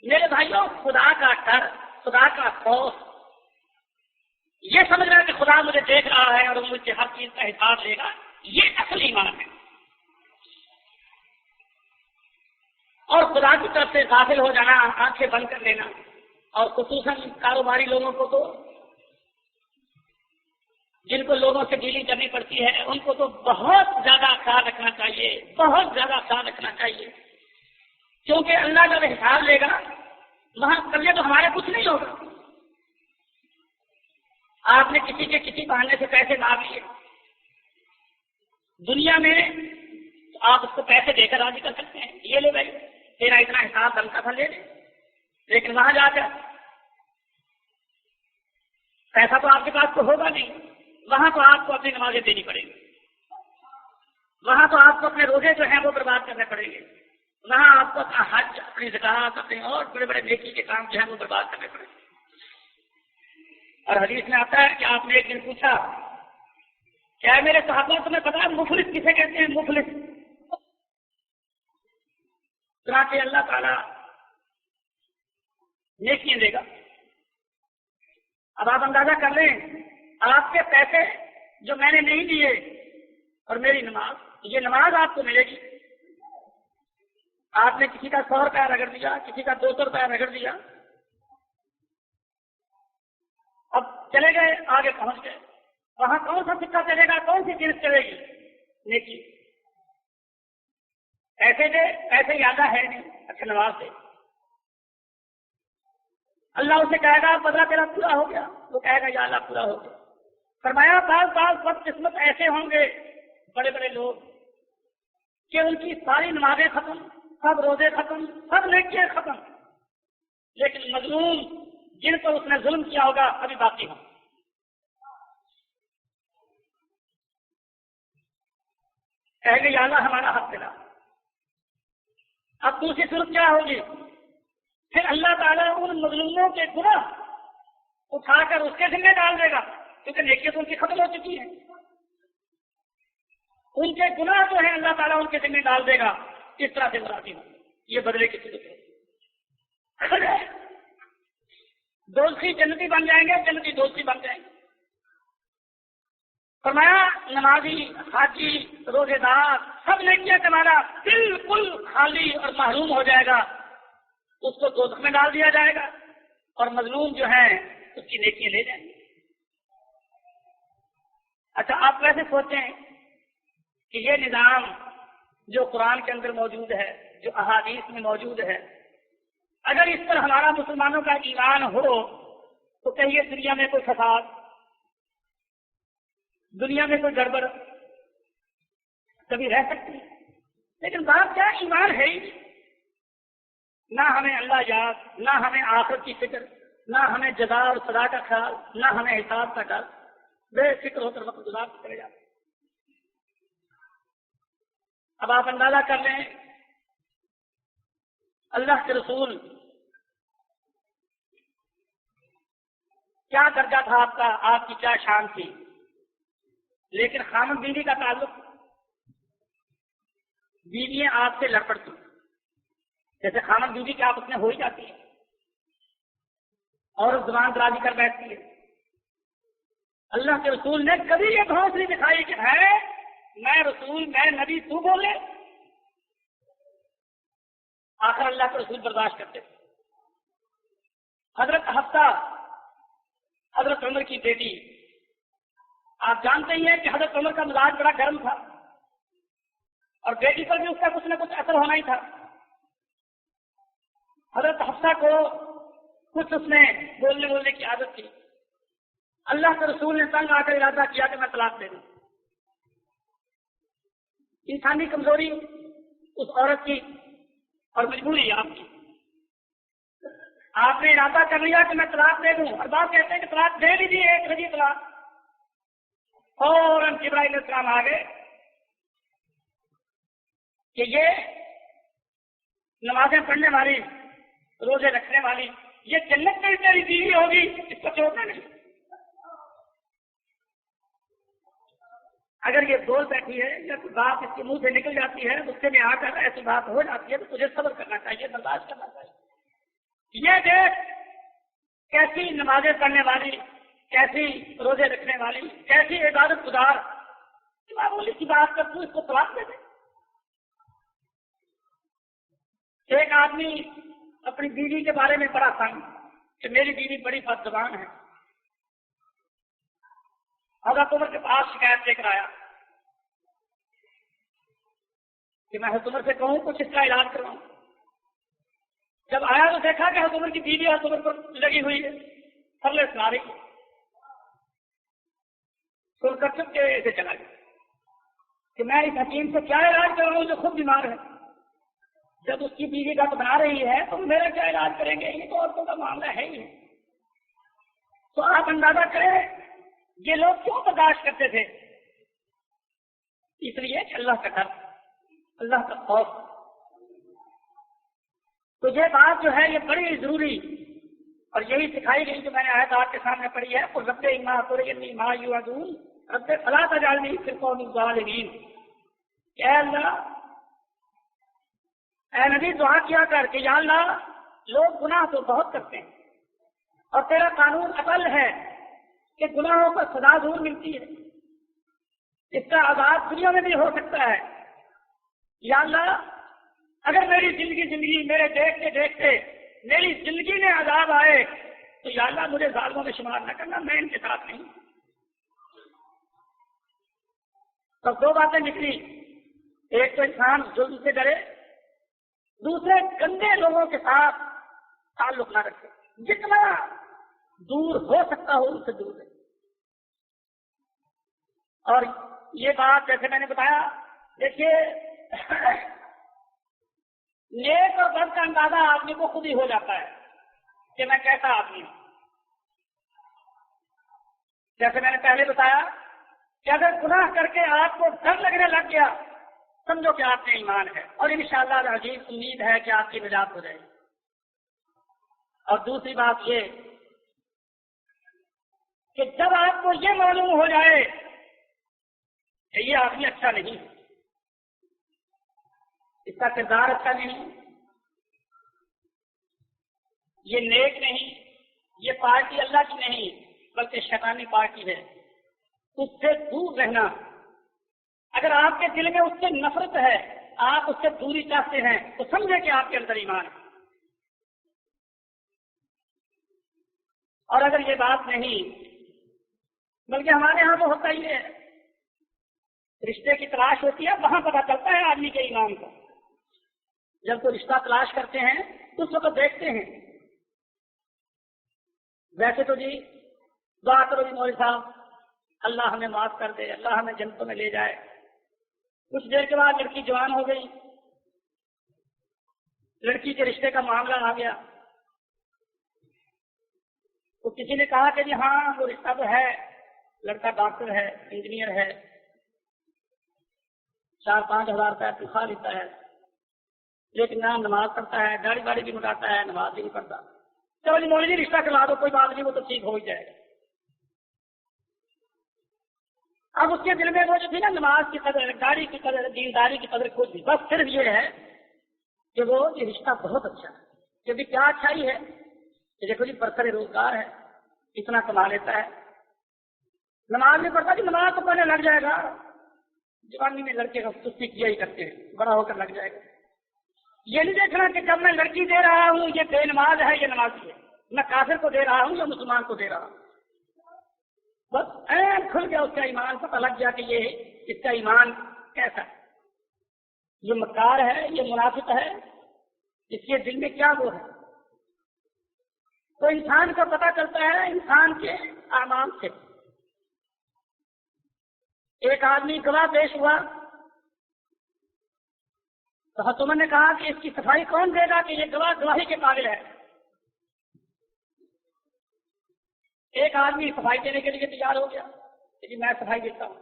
میرے بھائیوں، خدا کا ڈر، خدا کا خوف، یہ سمجھ رہا ہے کہ خدا مجھے دیکھ رہا ہے اور مجھ سے ہر چیز کا حساب لے گا، یہ اصل ایمان ہے۔ اور خدا کی طرف سے غافل ہو جانا، آنکھیں بند کر لینا، اور خصوصاً کاروباری لوگوں کو تو، جن کو لوگوں سے ڈیلنگ کرنی پڑتی ہے، ان کو تو بہت زیادہ خیال رکھنا چاہیے، بہت زیادہ خیال رکھنا چاہیے، کیونکہ اللہ جب حساب لے گا وہاں قبضے تو ہمارے کچھ نہیں ہوگا۔ آپ نے کسی کے کسی بہانے سے پیسے مانگ لیے دنیا میں، تو آپ اس کو پیسے دے کر راضی کر سکتے ہیں، یہ لے بھائی تیرا اتنا حساب بنتا تھا، لے لے۔ لیکن وہاں جا کر پیسہ تو آپ کے پاس تو ہوگا نہیں، وہاں تو آپ کو اپنی نمازیں دینی پڑیں گی، وہاں تو آپ کو اپنے روزے جو ہیں وہ برباد کرنے پڑیں گے، وہاں آپ کو اپنا حج، اپنی زکات، اپنے اور بڑے بڑے نیکی کے کام جو ہیں وہ برباد کرنے پڑیں گے۔ اور حدیث میں آتا ہے کہ آپ نے ایک دن پوچھا، کیا میرے صحابہ تمہیں پتا ہے مفلس کسے کہتے ہیں؟ مفلس چنانچہ اللہ تعالیٰ نیکیاں دے گا۔ اب آپ اندازہ کر لیں، آپ کے پیسے جو میں نے نہیں دیے اور میری نماز، یہ نماز آپ کو ملے گی۔ آپ نے کسی کا 100 روپیہ رگڑ دیا، کسی کا 200 روپیہ رگڑ دیا، اب چلے گئے، آگے پہنچ گئے، وہاں کون سا سکہ چلے گا، کون سی چیز چلے گی؟ نیکی۔ پیسے دے، پیسے زیادہ ہے نہیں، اچھا نماز دے، اللہ اسے کہے گا بدلہ تیرا پورا ہو گیا، وہ کہے گا یا اللہ پورا ہو گیا۔ فرمایا بعض بد قسمت ایسے ہوں گے بڑے بڑے لوگ کہ ان کی ساری نمازیں ختم، سب روزے ختم، سب نیکیاں ختم، لیکن مظلوم جن پر اس نے ظلم کیا ہوگا ابھی باقی ہوں۔ کہے گا یا اللہ ہمارا حق دلا۔ اب دوسری صورت کیا ہوگی؟ پھر اللہ تعالیٰ ان مظلوموں کے گناہ اٹھا کر اس کے ذمہ ڈال دے گا، کیونکہ نیکیاں تو ان کی ختم ہو چکی ہیں، ان کے گناہ جو ہیں اللہ تعالیٰ ان کے ذمہ ڈال دے گا۔ اس طرح سے مرادی ہوں، یہ بدلے کی صورت ہے۔ دوستی جنتی بن جائیں گے، جنتی دوستی بن جائیں گے۔ فرمایا نمازی، حاجی، روزے دار سب نیکیاں کمانا بالکل خالی اور محروم ہو جائے گا، اس کو دوزخ میں ڈال دیا جائے گا، اور مظلوم جو ہیں اس کی نیکیاں لے جائیں گے۔ اچھا آپ ویسے سوچیں کہ یہ نظام جو قرآن کے اندر موجود ہے، جو احادیث میں موجود ہے، اگر اس پر ہمارا مسلمانوں کا ایمان ہو تو کہیے دنیا میں کوئی فساد، دنیا میں کوئی گڑبڑ کبھی رہ سکتی ہے؟ لیکن بات کیا ایمان ہے ہی نہیں۔ نہ ہمیں اللہ یاد، نہ ہمیں آخرت کی فکر، نہ ہمیں جزا اور سزا کا خیال، نہ ہمیں حساب کا ڈر، بے فکر ہو کر وقت گزار چلے جاتے۔ اب آپ اندازہ کر لیں اللہ کے رسول کیا درجہ تھا آپ کا، آپ کی کیا شان تھی، لیکن خامد بیوی کا تعلق، بیویاں آپ سے لڑ پڑتی، جیسے خامد بیوی کی آپس میں ہو ہی جاتی ہے، اور زبان درازی کر بیٹھتی ہے۔ اللہ کے رسول نے کبھی یہ دھوس نہیں دکھائی کہ ہے میں رسول، میں نبی، تو بولے۔ آخر اللہ کے رسول برداشت کرتے تھے۔ حضرت حفصہ، حضرت عمر کی بیٹی، آپ جانتے ہی ہیں کہ حضرت عمر کا مزاج بڑا گرم تھا، اور بیٹی پر بھی اس کا کچھ نہ کچھ اثر ہونا ہی تھا۔ حضرت حفصہ کو کچھ اس میں بولنے کی عادت تھی۔ اللہ کے رسول نے تنگ آ کر ارادہ کیا کہ میں طلاق دے دوں. انسانی کمزوری اس عورت کی اور مجبوری آپ کی. آپ نے ارادہ کر لیا کہ میں طلاق دے دوں، اور بات کہتے ہیں کہ طلاق دے دیجیے، ایک رضی طلاق. فوراً جبرائیل علیہ السلام آ گئے کہ یہ نمازیں پڑھنے والی، روزے رکھنے والی، یہ جنت میں میری بیوی ہوگی، اس کو چھوڑنا نہیں. اگر یہ بول بیٹھی ہے یا کوئی بات اس کے منہ سے نکل جاتی ہے، غصے میں آ کر ایسی بات ہو جاتی ہے، تو تجھے صبر کرنا چاہیے، برداشت کرنا چاہیے. یہ دیکھ کیسی نمازیں پڑھنے والی، کیسی روزے رکھنے والی، کیسی عبادت گزار، معمولی سی بات کر تو اس کو طلاق دے دے. ایک آدمی اپنی بیوی کے بارے میں بڑا تنگ کہ میری بیوی بڑی بد زبان ہے. حضرت عمر کے پاس شکایت لے کر آیا کہ میں حضرت عمر سے کہوں کچھ اس کا علاج کرواؤں. جب آیا تو دیکھا کہ حضرت عمر کی بیوی حضرت عمر پر لگی ہوئی ہے، سرلے سنا رہی ہے. سن کر چپ کے ایسے چلا گیا کہ میں اس حکیم سے کیا علاج کراؤں جو خود بیمار ہے. جب اس کی بیوی گت بنا رہی ہے تو میرا کیا علاج کریں گے، یہ تو عورتوں کا معاملہ ہے ہی. تو آپ اندازہ کریں یہ لوگ کیوں برداشت کرتے تھے؟ اس لیے کہ اللہ کا ڈر، اللہ کا خوف. تو یہ بات جو ہے یہ بڑی ضروری اور یہی سکھائی گئی جو میں نے آیت آپ کے سامنے پڑھی ہے. اور رب اما ترینی ما یوعدون رب فلا تجعلنی فی القوم الظالمین. کہ اے اللہ، اے نبی دعا کیا کر کہ یا اللہ لوگ گناہ تو بہت کرتے ہیں اور تیرا قانون اٹل ہے کہ گناہوں پر سزا ضرور ملتی ہے، اس کا عذاب دنیا میں بھی ہو سکتا ہے. یا اللہ اگر میری زندگی میرے دیکھتے دیکھتے میری زندگی میں عذاب آئے تو یا اللہ مجھے ظالموں میں شمار نہ کرنا، میں ان کے ساتھ نہیں. تو دو باتیں نکلی، ایک تو انسان ظلم سے ڈرے، دوسرے گندے لوگوں کے ساتھ تعلق نہ رکھے، جتنا دور ہو سکتا ہو ان سے دور رہے. اور یہ بات جیسے میں نے بتایا، دیکھیے نیک اور بد کا اندازہ آدمی کو خود ہی ہو جاتا ہے کہ میں کیسا آدمی ہوں. جیسے میں نے پہلے بتایا کہ اگر گناہ کر کے آپ کو ڈر لگنے لگ گیا سمجھو کہ آپ میں ایمان ہے اور انشاءاللہ العزیز امید ہے کہ آپ کی نجات ہو جائے گی. اور دوسری بات یہ کہ جب آپ کو یہ معلوم ہو جائے کہ یہ آدمی اچھا نہیں، اس کا کردار اچھا نہیں، یہ نیک نہیں، یہ پارٹی اللہ کی نہیں بلکہ شیطانی پارٹی ہے، اس سے دور رہنا. اگر آپ کے دل میں اس سے نفرت ہے، آپ اس سے دوری چاہتے ہیں، تو سمجھے کہ آپ کے اندر ایمان ہے. اور اگر یہ بات نہیں، بلکہ ہمارے ہاں تو ہوتا ہی ہے، رشتے کی تلاش ہوتی ہے، وہاں پتہ چلتا ہے آدمی کے ایمان کا. جب کوئی رشتہ تلاش کرتے ہیں تو اس وقت دیکھتے ہیں. ویسے تو جی دعا کرو جی مولوی صاحب اللہ ہمیں معاف کر دے، اللہ ہمیں جنتوں میں لے جائے. کچھ دیر کے بعد لڑکی جوان ہو گئی، لڑکی کے رشتے کا معاملہ آ گیا، تو کسی نے کہا کہ جی ہاں وہ رشتہ تو ہے، لڑکا ڈاکٹر ہے، انجینئر ہے، 4-5 ہزار روپے تنخواہ لیتا ہے، لیکن نہ نماز پڑھتا ہے، گاڑی واڑی بھی مٹاتا ہے، نماز بھی نہیں پڑھتا. چلو جی مولوی جی رشتہ کروا دو، کوئی بات نہیں، وہ تو ٹھیک ہو ہی جائے گا. اب اس کے دل میں وہ جو تھی نا نماز کی قدر، گاڑی کی قدر، دینداری کی قدر کچھ بھی، بس صرف یہ ہے کہ وہ یہ رشتہ بہت اچھا ہے. کہ بھی کیا اچھائی ہے کہ دیکھو جی برسر روزگار ہے، اتنا کما لیتا ہے، نماز نہیں پڑھتا جی، نماز تو پہلے لگ جائے گا. جوانی میں لڑکے کا سستی کیا ہی کرتے ہیں، بڑا ہو کر لگ جائے گا. یہ نہیں دیکھنا کہ جب میں لڑکی دے رہا ہوں یہ بے نماز ہے یہ نمازی ہے، میں کافر کو دے رہا ہوں یا مسلمان کو دے رہا ہوں. بس کھل گیا اس کا ایمان، پتہ لگ گیا کہ یہ اس کا ایمان کیسا ہے، یہ مکار ہے، یہ منافق ہے، اس کے دل میں کیا وہ ہے. تو انسان کا پتہ چلتا ہے انسان کے اعمال سے. ایک آدمی گواہ پیش ہوا تو حضرت عمر نے کہا کہ اس کی صفائی کون دے گا کہ یہ گواہ گواہی کے قابل ہے. ایک آدمی صفائی دینے کے لیے تیار ہو گیا کہ جی میں صفائی دیتا ہوں.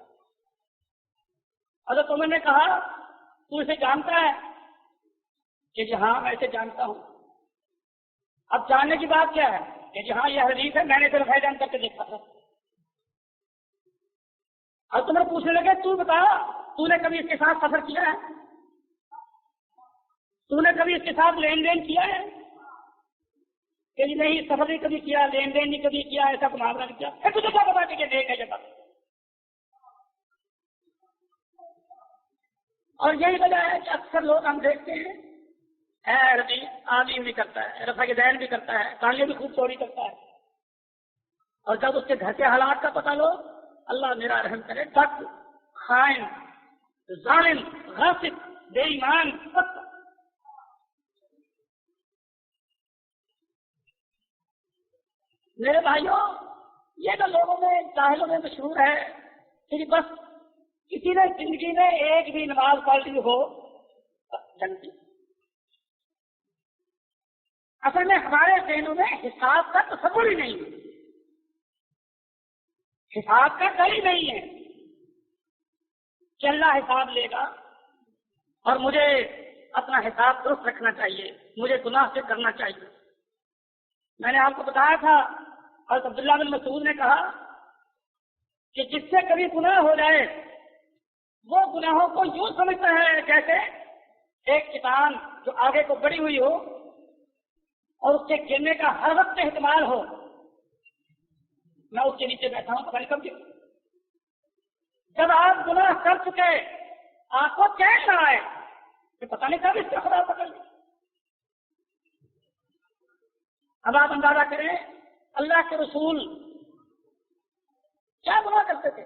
حضرت عمر نے کہا تو اسے جانتا ہے کہ جی ہاں میں اسے جانتا ہوں. اب جاننے کی بات کیا ہے کہ جی ہاں یہ حدیث ہے میں نے صرف فائدہ کر کے دیکھا تھا. اب تمہیں پوچھنے لگے تو بتا تو نے کبھی اس کے ساتھ سفر کیا ہے, تو نے کبھی اس کے ساتھ لین دین کیا ہے کہ جی نہیں سفر نہیں کبھی کیا, لین دین نہیں کبھی کیا, ایسا کوئی معاملہ نہیں کیا. پھر تجھے کیا بتا کہ دیکھ ہے جگہ. اور یہی وجہ ہے کہ اکثر لوگ ہم دیکھتے ہیں عالم بھی کرتا ہے, رفع دین بھی کرتا ہے, تالیاں بھی خوب چوری کرتا ہے, اور جب اس کے گھر کے حالات کا پتہ لو اللہ میرا رحم کرے ڈاک خائن ظالم غاصب بے ایمان. میرے بھائیوں یہ تو لوگوں میں جاہلوں میں مشہور ہے کہ بس کسی نے زندگی میں ایک بھی نماز پڑھ لی ہو جنتی. اصل میں ہمارے ذہنوں میں حساب کا تصور ہی نہیں ہے, حساب کا ڈر ہی نہیں ہے کہ اللہ حساب لے گا اور مجھے اپنا حساب درست رکھنا چاہیے, مجھے گناہ سے کرنا چاہیے. میں نے آپ کو بتایا تھا حضرت عبداللہ بن مسعود نے کہا کہ جس سے کبھی گناہ ہو جائے وہ گناہوں کو یوں سمجھتا ہے جیسے ایک چٹان جو آگے کو بڑی ہوئی ہو اور اس کے گرنے کا ہر وقت احتمال ہو. میں اس کے نیچے بیٹھا ہوں, پتہ نہیں کب گروں. جب آپ گناہ کر چکے آپ کو چین نہ آئے کہ پتہ نہیں کب اس سے خدا پکڑ لے. اب آپ اندازہ کریں اللہ کے رسول کیا گناہ کرتے تھے,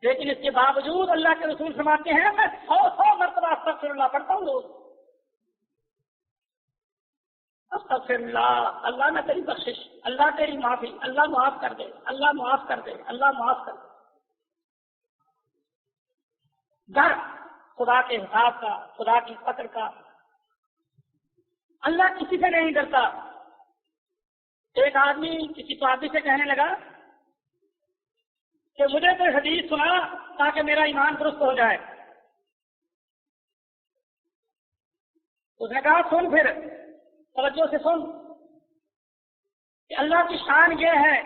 لیکن اس کے باوجود اللہ کے رسول فرماتے ہیں میں 100 مرتبہ استغفر اللہ پڑھتا ہوں روز. استغفر اللہ, اللہ نے تیری بخشش, اللہ تیری معافی, اللہ معاف کر دے, اللہ معاف کر دے, اللہ معاف کر دے. ڈر خدا کے حساب کا, خدا کی قدر کا. اللہ کسی سے نہیں ڈرتا. ایک آدمی کسی صحابی سے کہنے لگا کہ مجھے کوئی حدیث سنا تاکہ میرا ایمان درست ہو جائے. اس نے کہا سن, پھر توجہ سے سن کہ اللہ کی شان یہ ہے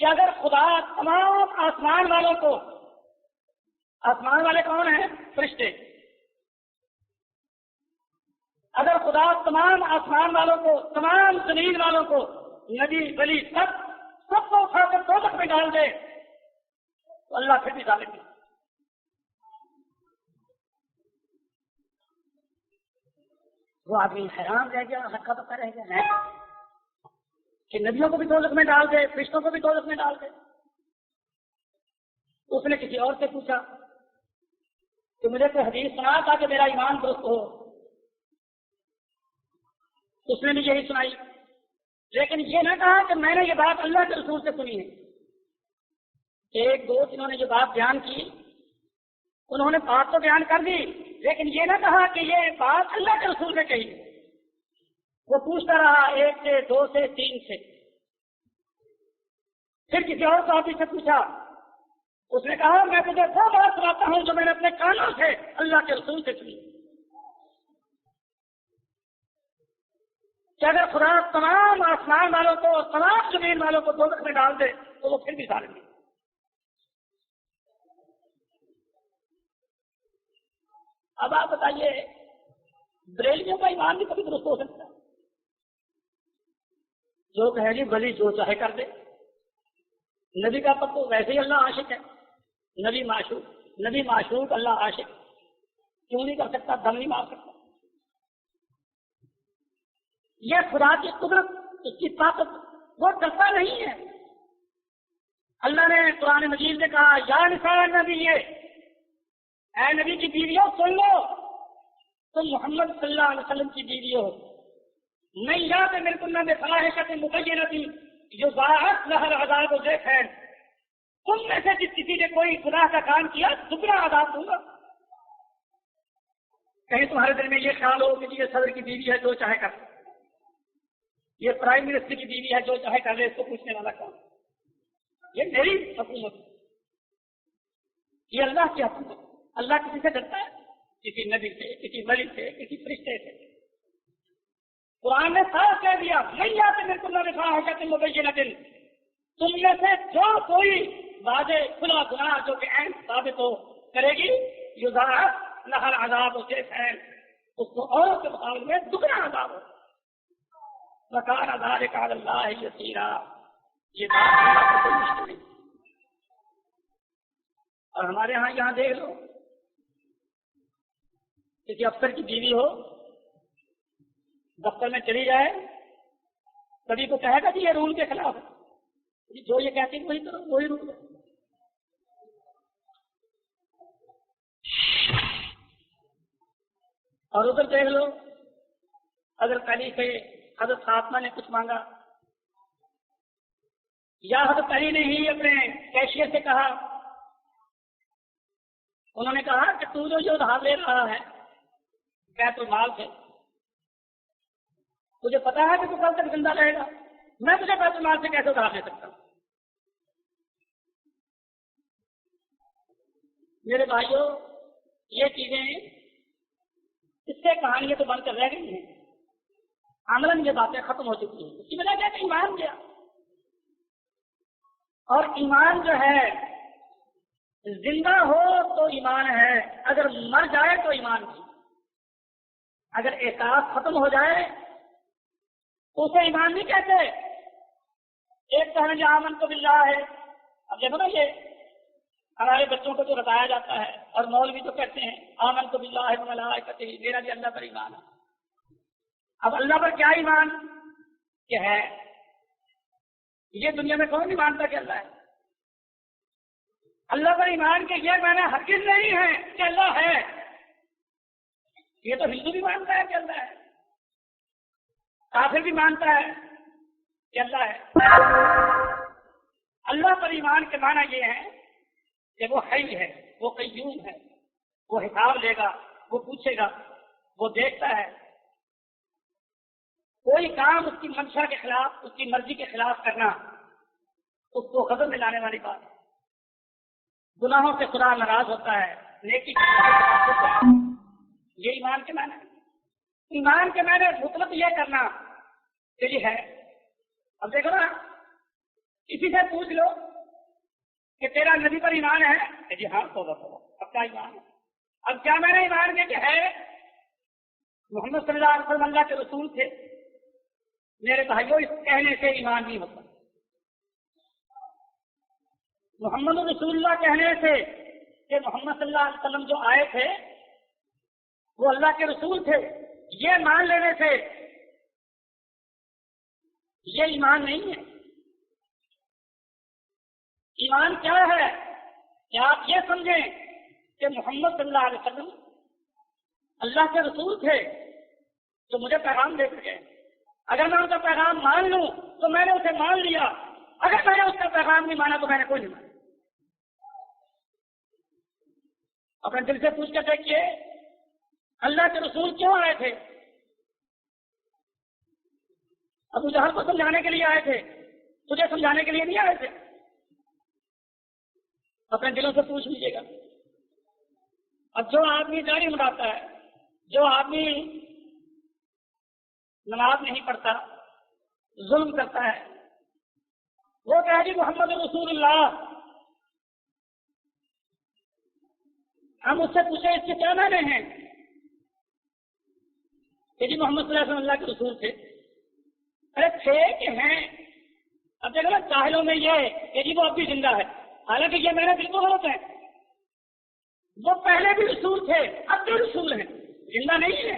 کہ اگر خدا تمام آسمان والوں کو, آسمان والے کون ہیں؟ فرشتے. اگر خدا تمام آسمان والوں کو, تمام زمین والوں کو, نبی ولی سب کو اٹھا کر دوزخ میں ڈال دے تو اللہ پھر بھی ظالم ہے. وہ آدمی حیران رہ گیا, ہکا بکا رہ گیا ہے کہ نبیوں کو بھی دوزخ میں ڈال دے, فرشتوں کو بھی دوزخ میں ڈال دے. اس نے کسی اور سے پوچھا کہ مجھے کوئی حدیث سنا تاکہ میرا ایمان درست ہو. اس نے بھی یہی سنائی, لیکن یہ نہ کہا کہ میں نے یہ بات اللہ کے رسول سے سنی ہے. ایک دو جنہوں نے یہ بات بیان کی انہوں نے بات تو بیان کر دی, لیکن یہ نہ کہا کہ یہ بات اللہ کے رسول نے کہی. وہ پوچھتا رہا ایک سے, دو سے, تین سے. پھر کسی اور صحابی سے پوچھا, اس نے کہا میں تجھے وہ بات سناتا ہوں جو میں نے اپنے کانوں سے اللہ کے رسول سے سنی کہ اگر خدا تمام آسمان والوں کو, تمام زمین والوں کو دوزخ میں ڈال دے تو وہ پھر بھی ظالم ہے. اب آپ بتائیے بریلیوں کا ایمان بھی کبھی درست ہو سکتا ہے؟ جو کہے گی ولی جو چاہے کر دے. نبی کا تو ویسے ہی اللہ عاشق ہے, نبی معشوق اللہ عاشق, کیوں نہیں کر سکتا, دم نہیں مار سکتا. یہ خدا کی قدرت, اس کی طاقت, وہ ڈرتا نہیں ہے. اللہ نے قرآن مجید میں کہا یا نساء نبی, اے نبی کی بیویوں سن لو, تم محمد صلی اللہ علیہ وسلم کی بیوی ہو, من یات منکن بفاحشۃ مبینۃ یضاعف لها العذاب ضعفین، تم میں سے جس کسی نے کوئی گناہ کا کام کیا دگنا عذاب دوں گا۔ کہیں تمہارے دل میں یہ خیال ہو کہ یہ صدر کی بیوی ہے جو چاہے کر، یہ پرائم منسٹر کی بیوی ہے جو چاہے کر لے، اس کو پوچھنے والا کون؟ یہ میری حکومت، یہ اللہ کی حکومت۔ اللہ کسی سے ڈرتا ہے؟ کسی نبی سے، کسی ولی سے، کسی فرشتے سے؟ قرآن نے صاف کہہ دیا نہیں آتے میرے کو بفاحشۃ مبینۃ، تم میں سے جو کوئی واضح کھلا گناہ جو کہ عین ثابت ہو کرے گی، یضاعف لها العذاب ضعفین، اس کو اوروں کے مقابلے میں دگنا عذاب ہو۔ وکان ذلک علی اللہ یسیرا، یہ بات اللہ کو کوئی مشکل نہیں۔ اور ہمارے یہاں دیکھ لو، کسی افسر کی بیوی ہو، دفتر میں چلی جائے، کبھی کو کہے گا کہ یہ رول کے خلاف ہے، جو یہ کہتی وہی کرو، وہی رول ہے۔ اور ادھر دیکھ لو، حضرت علی سے حضرت فاطمہ نے کچھ مانگا، یا حضرت علی نے ہی اپنے کیشیئر سے کہا، انہوں نے کہا کہ تو جو ادھار لے رہا ہے بیت المال سے، تجھے پتا ہے کہ تو کل تک زندہ رہے گا، میں تجھے بیت المال سے کیسے ادھار لے سکتا ہوں؟ میرے بھائیوں، یہ چیزیں اس سے کہانیاں تو بن کر رہ گئی ہیں، عملاً یہ باتیں ختم ہو چکی ہیں۔ اس کی وجہ کیا کہ ایمان گیا، اور ایمان جو ہے زندہ ہو تو ایمان ہے، اگر مر جائے تو ایمان نہیں۔ اگر احساس ختم ہو جائے تو اسے ایمان نہیں کہتے۔ ایک کہنا جو آمن تو باللہ ہے، اب دیکھو نا یہ ہمارے بچوں کو جو بتایا جاتا ہے، اور مولوی جو کہتے ہیں آمن تو باللہ ہے وملائکتہ، میرا بھی اللہ پر ایمان ہے۔ اب اللہ پر کیا ایمان کہ ہے؟ یہ دنیا میں کون نہیں مانتا کہ اللہ ہے؟ اللہ پر ایمان کہ یہ معنی ہرگز نہیں ہے کہ اللہ ہے، یہ تو ہندو بھی مانتا ہے کہ اللہ ہے، کافر بھی مانتا ہے کہ اللہ ہے۔ اللہ پر ایمان کے معنی یہ ہے کہ وہ حی ہے، وہ قیوم ہے، وہ حساب لے گا، وہ پوچھے گا، وہ دیکھتا ہے۔ کوئی کام اس کی منشا کے خلاف، اس کی مرضی کے خلاف کرنا اس کو غضب میں لانے والی بات ہے۔ گناہوں سے خدا ناراض ہوتا ہے، نیکی کی یہ ایمان کے معنی ہے۔ ایمان کے معنی مطلب یہ کرنا کہ یہ ہے۔ اب دیکھو نا، کسی سے پوچھ لو کہ تیرا نبی پر ایمان ہے کہ جی ہاں، توبہ توبہ، اب کیا ایمان ہے؟ اب کیا میں نے ایمان کیا کہ ہے محمد صلی اللہ علیہ وسلم اللہ کے رسول تھے؟ میرے بھائیوں، اس کہنے سے ایمان نہیں ہوتا۔ محمد رسول اللہ کہنے سے کہ محمد صلی اللہ علیہ وسلم جو آئے تھے وہ اللہ کے رسول تھے، یہ مان لینے سے یہ ایمان نہیں ہے۔ ایمان کیا ہے کہ آپ یہ سمجھیں کہ محمد صلی اللہ علیہ وسلم اللہ کے رسول تھے جو مجھے پیغام دے کر گئے۔ اگر میں ان کا پیغام مان لوں تو میں نے اسے مان لیا، اگر میں نے اس کا پیغام نہیں مانا تو میں نے کوئی نہیں مانا۔ اپنے دل سے پوچھ کر دیکھیے، اللہ کے رسول کیوں آئے تھے؟ ابو جہل کو سمجھانے کے لیے آئے تھے، تجھے سمجھانے کے لیے نہیں آئے تھے؟ اپنے دلوں سے پوچھ لیجیے گا۔ اب جو آدمی داڑھی مڈاتا ہے، جو آدمی نماز نہیں پڑھتا، ظلم کرتا ہے، وہ کہے جی محمد رسول اللہ، ہم اس سے پوچھیں اس کے کیا معنی ہیں کہ جی محمد صلی اللہ علیہ وسلم اللہ کے رسول تھے؟ ارے تھے کہ ہیں؟ اب دیکھو نا، جاہلوں میں یہ کہ جی وہ اب بھی زندہ ہے، حالانکہ یہ میرے بالکل غلط ہے۔ وہ پہلے بھی رسول تھے، اب بھی رسول ہیں، زندہ نہیں ہے۔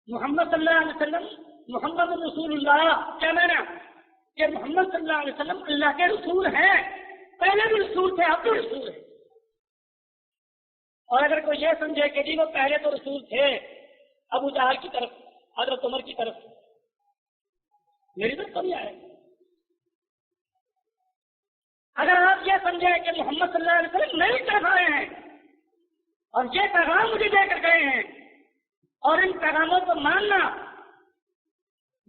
محمد صلی اللہ علیہ وسلم، محمد رسول اللہ کیا معنی کہ محمد صلی اللہ علیہ وسلم اللہ کے رسول ہیں، پہلے بھی رسول تھے، اب بھی رسول ہیں۔ اور اگر کوئی یہ سمجھے کہ جی وہ پہلے تو رسول تھے ابو جہل کی طرف، حضرت عمر کی طرف میری طرف تو نہیں آئے. اگر آپ یہ سمجھیں کہ محمد صلی اللہ علیہ وسلم میری طرف آئے ہیں اور یہ پیغام مجھے دے کر گئے ہیں اور ان پیغاموں کو ماننا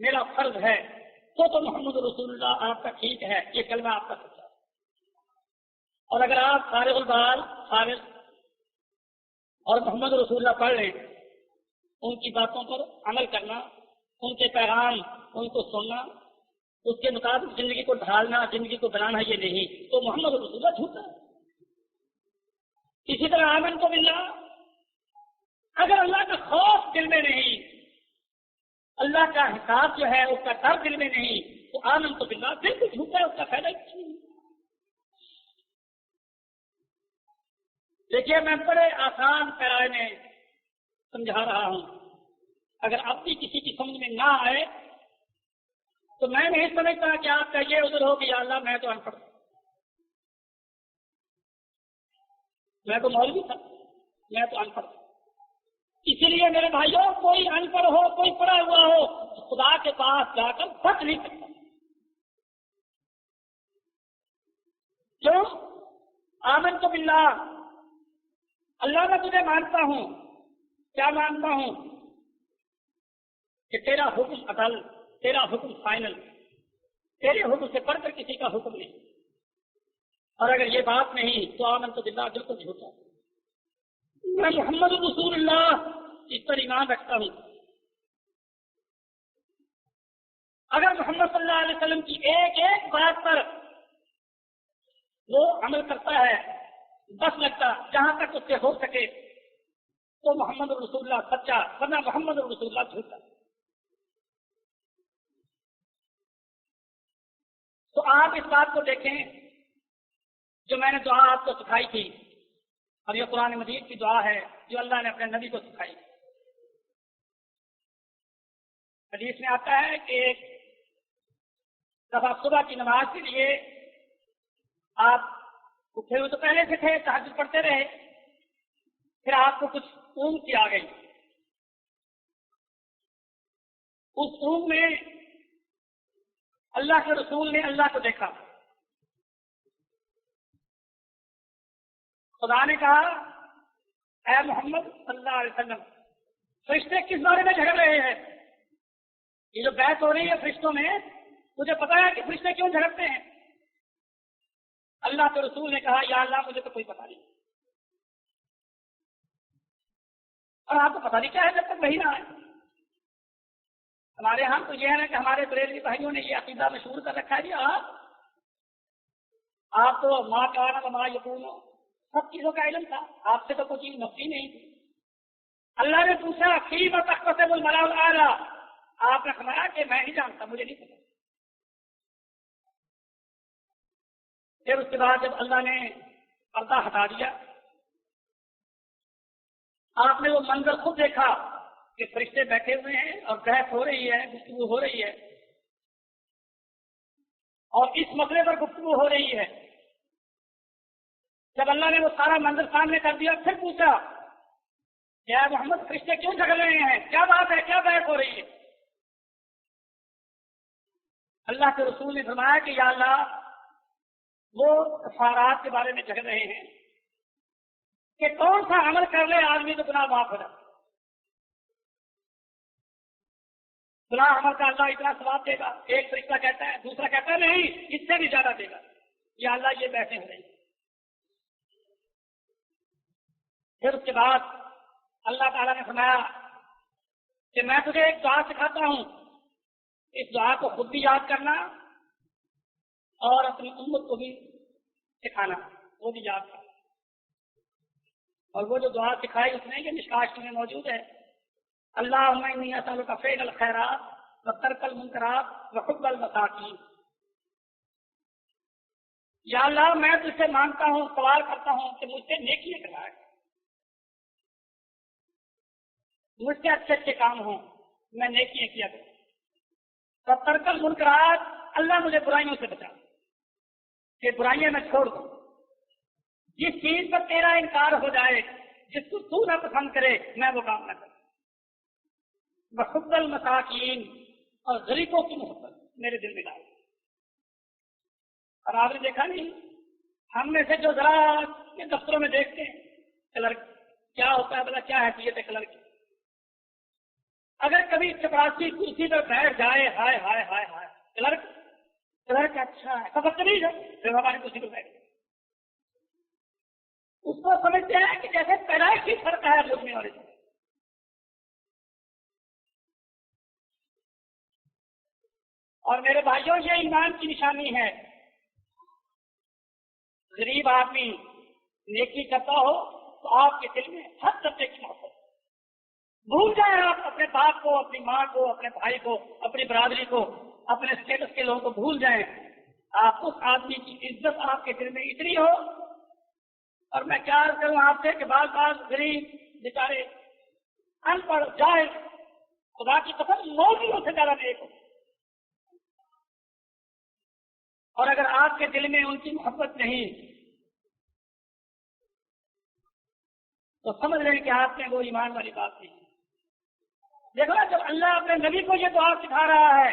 میرا فرض ہے, تو محمد رسول اللہ آپ کا ٹھیک ہے, یہ کلمہ آپ کا سچا ہے. اور اگر آپ فارغ البال فارغ اور محمد رسول اللہ پڑھ لیں, ان کی باتوں پر عمل کرنا, ان کے پیغام ان کو سننا, اس کے مطابق زندگی کو ڈھالنا, زندگی کو بنانا یہ نہیں, تو محمد رسول اللہ جھوٹا ہے. اسی طرح آمن کو باللہ, اگر اللہ کا خوف دل میں نہیں, اللہ کا حساب جو ہے اس کا ڈر دل میں نہیں, تو آمن کو باللہ بالکل جھوٹا ہے, اس کا فائدہ کچھ نہیں. دیکھیے میں بڑے آسان پیرائے میں سمجھا رہا ہوں, اگر اب بھی کسی کی سمجھ میں نہ آئے تو میں نہیں سمجھتا کہ آپ کا یہ عذر ہو کہ یا اللہ میں تو ان پڑھ, میں تو مولوی تھا, میں تو ان پڑھ. اسی لیے میرے بھائیوں, کوئی ان پڑھ ہو کوئی پڑھا ہوا ہو, خدا کے پاس جا کر بچ نہیں سکتا. کیوں؟ آمن تو باللہ, اللہ میں تجھے مانتا ہوں. کیا مانتا ہوں؟ کہ تیرا حکم عدل, تیرا حکم فائنل, تیرے حکم سے بڑھ کر کسی کا حکم نہیں. اور اگر یہ بات نہیں تو آمن تو باللہ بالکل جھوٹا. میں محمد رسول اللہ اس پر ایمان رکھتا ہوں. اگر محمد صلی اللہ علیہ وسلم کی ایک ایک بات پر وہ عمل کرتا ہے, بس لگتا جہاں تک اس سے ہو سکے, تو محمد رسول اللہ سچا, ورنہ محمد رسول اللہ جھوٹا. تو آپ اس بات کو دیکھیں جو میں نے دعا آپ کو سکھائی تھی, اور یہ قرآن مجید کی دعا ہے جو اللہ نے اپنے نبی کو سکھائی. حدیث میں آتا ہے کہ ایک دفعہ صبح کی نماز کے لیے آپ اٹھے ہوئے تو پہلے سے تھے, تہجد پڑھتے رہے, پھر آپ کو کچھ اونگ سی آ گئی. اس اونگ میں اللہ کے رسول نے اللہ کو دیکھا. خدا نے کہا اے محمد صلی اللہ علیہ وسلم, فرشتے کس بارے میں جھگڑ رہے ہیں؟ یہ جو بحث ہو رہی ہے فرشتوں میں, مجھے پتا ہے کہ فرشتے کیوں جھگڑتے ہیں. اللہ کے رسول نے کہا یا اللہ مجھے تو کوئی پتا نہیں, اور آپ کو پتا نہیں کیا ہے جب تک وہی نہ آئے. ہمارے ہاں تو یہ ہے نا کہ ہمارے بریلوی بھائیوں نے یہ عقیدہ مشہور کر رکھا ہے جی آپ تو ماں کانا ماں یقون سب چیزوں کا علم تھا, آپ سے تو کوئی چیز نفی نہیں تھی. اللہ نے پوچھا فیم تختصم الملأ الاعلی, آپ نے فرمایا کہ میں ہی جانتا, مجھے نہیں پتا. پھر اس کے بعد جب اللہ نے پردہ ہٹا دیا, آپ نے وہ منظر خود دیکھا کہ فرشتے بیٹھے ہوئے ہیں اور بحث ہو رہی ہے, گفتگو ہو رہی ہے, اور اس مسئلے پر گفتگو ہو رہی ہے. جب اللہ نے وہ سارا منظر سامنے کر دیا, پھر پوچھا کیا محمد فرشتے کیوں جھگڑ رہے ہیں, کیا بات ہے, کیا بحث ہو رہی ہے؟ اللہ کے رسول نے فرمایا کہ یا اللہ وہ کفارات کے بارے میں جھگڑ رہے ہیں کہ کون سا عمل کر لے آدمی تو گناہ معاف ہو جاتا. گناہ عمل کا اللہ اتنا ثواب دے گا. ایک فرشتہ کہتا ہے, دوسرا کہتا ہے نہیں اس سے بھی زیادہ دے گا. یا اللہ یہ بحثیں ہو رہی ہیں. پھر اس کے بعد اللہ تعالیٰ نے فرمایا کہ میں تجھے ایک دعا سکھاتا ہوں, اس دعا کو خود بھی یاد کرنا اور اپنی امت کو بھی سکھانا, وہ بھی یاد کرنا. اور وہ جو دعا سکھائی اس نے یہ مشکات میں موجود ہے, اللہم انی اسألک فعل الخیرات وترک المنکرات وحب المساکین. یا اللہ میں تجھ سے مانگتا ہوں, سوال کرتا ہوں کہ مجھ سے نیکی کرائے, مجھ سے اچھے اچھے کام ہوں, میں نیکیاں کیا کروں. وترک المنکرات, اللہ مجھے برائیوں سے بچا کہ برائیاں میں چھوڑ دوں. جس چیز پر تیرا انکار ہو جائے, جس کو تو نہ پسند کرے, میں وہ کام نہ کروں. بحب المساکین، اور غریبوں کی محبت میرے دل میں ڈال۔ اور آپ نے دیکھا نہیں، ہم میں سے جو ذرا دفتروں میں دیکھتے ہیں کلرک کیا ہوتا ہے، بلا کیا حیثیت ہے کلرک کی، اگر کبھی چپراسی کرسی پر بیٹھ جائے، ہائے ہائے ہائے ہائے، کلرک اچھا ہے، خبر نہیں ہے پھر ہماری کرسی پر بیٹھ، اس کو سمجھتے ہیں کہ جیسے پیدائشی فرق ہے لوگنے والے سے۔ اور میرے بھائیوں، یہ ایمان کی نشانی ہے، غریب آدمی نیکی کرتا ہو تو آپ کے دل میں ہر طبقے کی محبت، بھول جائیں آپ اپنے باپ کو، اپنی ماں کو، اپنے بھائی کو، اپنی برادری کو، اپنے اسٹیٹس کے لوگوں کو بھول جائیں، آپ اس آدمی کی عزت آپ کے دل میں اتنی ہو۔ اور میں کیا عرض کروں آپ سے کہ بعض غریب بیچارے ان پڑھ جائے، خدا کی قسم مولویوں سے زیادہ نیک ہو، اور اگر آپ کے دل میں ان کی محبت نہیں تو سمجھ لیں کہ آپ نے وہ ایمان والی بات نہیں۔ دیکھو نا، جب اللہ اپنے نبی کو یہ دعا سکھا رہا ہے،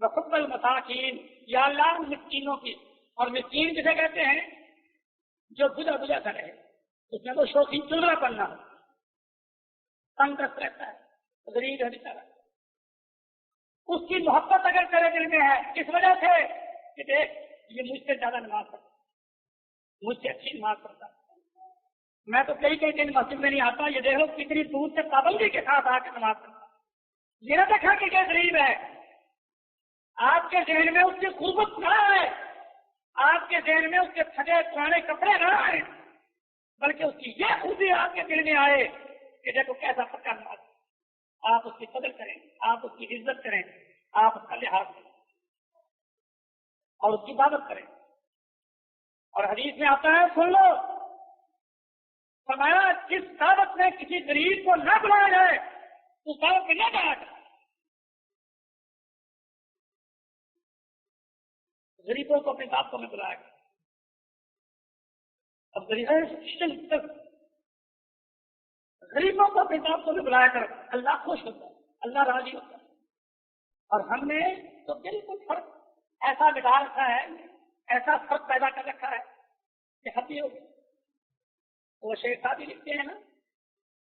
بحب المساکین، یا اللہ مسکینوں کی، اور مسکین کسے کہتے ہیں؟ جو بجا بجا سا رہے، اس میں وہ شوقین چلنا پڑنا ہو، تنگ دست رہتا ہے، غریب ہے بیچارہ، اس کی محبت اگر تیرے دل میں ہے، اس وجہ سے کہ دیکھ یہ مجھ سے زیادہ نماز پڑھتا، مجھ سے اچھی نماز پڑھتا، میں تو کئی دن مسجد میں نہیں آتا، یہ دیکھ لو کتنی دور سے پابندی کے ساتھ آ کے نماز پڑھتا، یہ نہ دیکھا کہ یہ غریب ہے، آپ کے ذہن میں اس کی غربت نہ آئے، آپ کے ذہن میں اس کے پھٹے پرانے کپڑے نہ آئے، بلکہ اس کی یہ خوبی آپ کے دل میں آئے کہ دیکھو کیسا پکا نماز، آپ اس کی قدر کریں، آپ اس کی عزت کریں، آپ اس کا لحاظ کریں اور اس کی عبادت کریں۔ اور حدیث میں آتا ہے، سن لو، فرمایا جس دعوت میں کسی غریب کو نہ بلایا جائے اس دعوت میں نہ جایا جائے۔ غریبوں کو اپنے دعوتوں میں بلایا گیا، اب غریبوں کو اپنے دعوتوں میں بلایا کر اللہ خوش ہوتا ہے، اللہ راضی ہوتا ہے۔ اور ہم نے تو بالکل فرق ایسا بگاڑ رکھا ہے، ایسا فرق پیدا کر رکھا ہے کہ حد ہی ہو گئی۔ وہ شیخ صاحب لکھتے ہیں نا،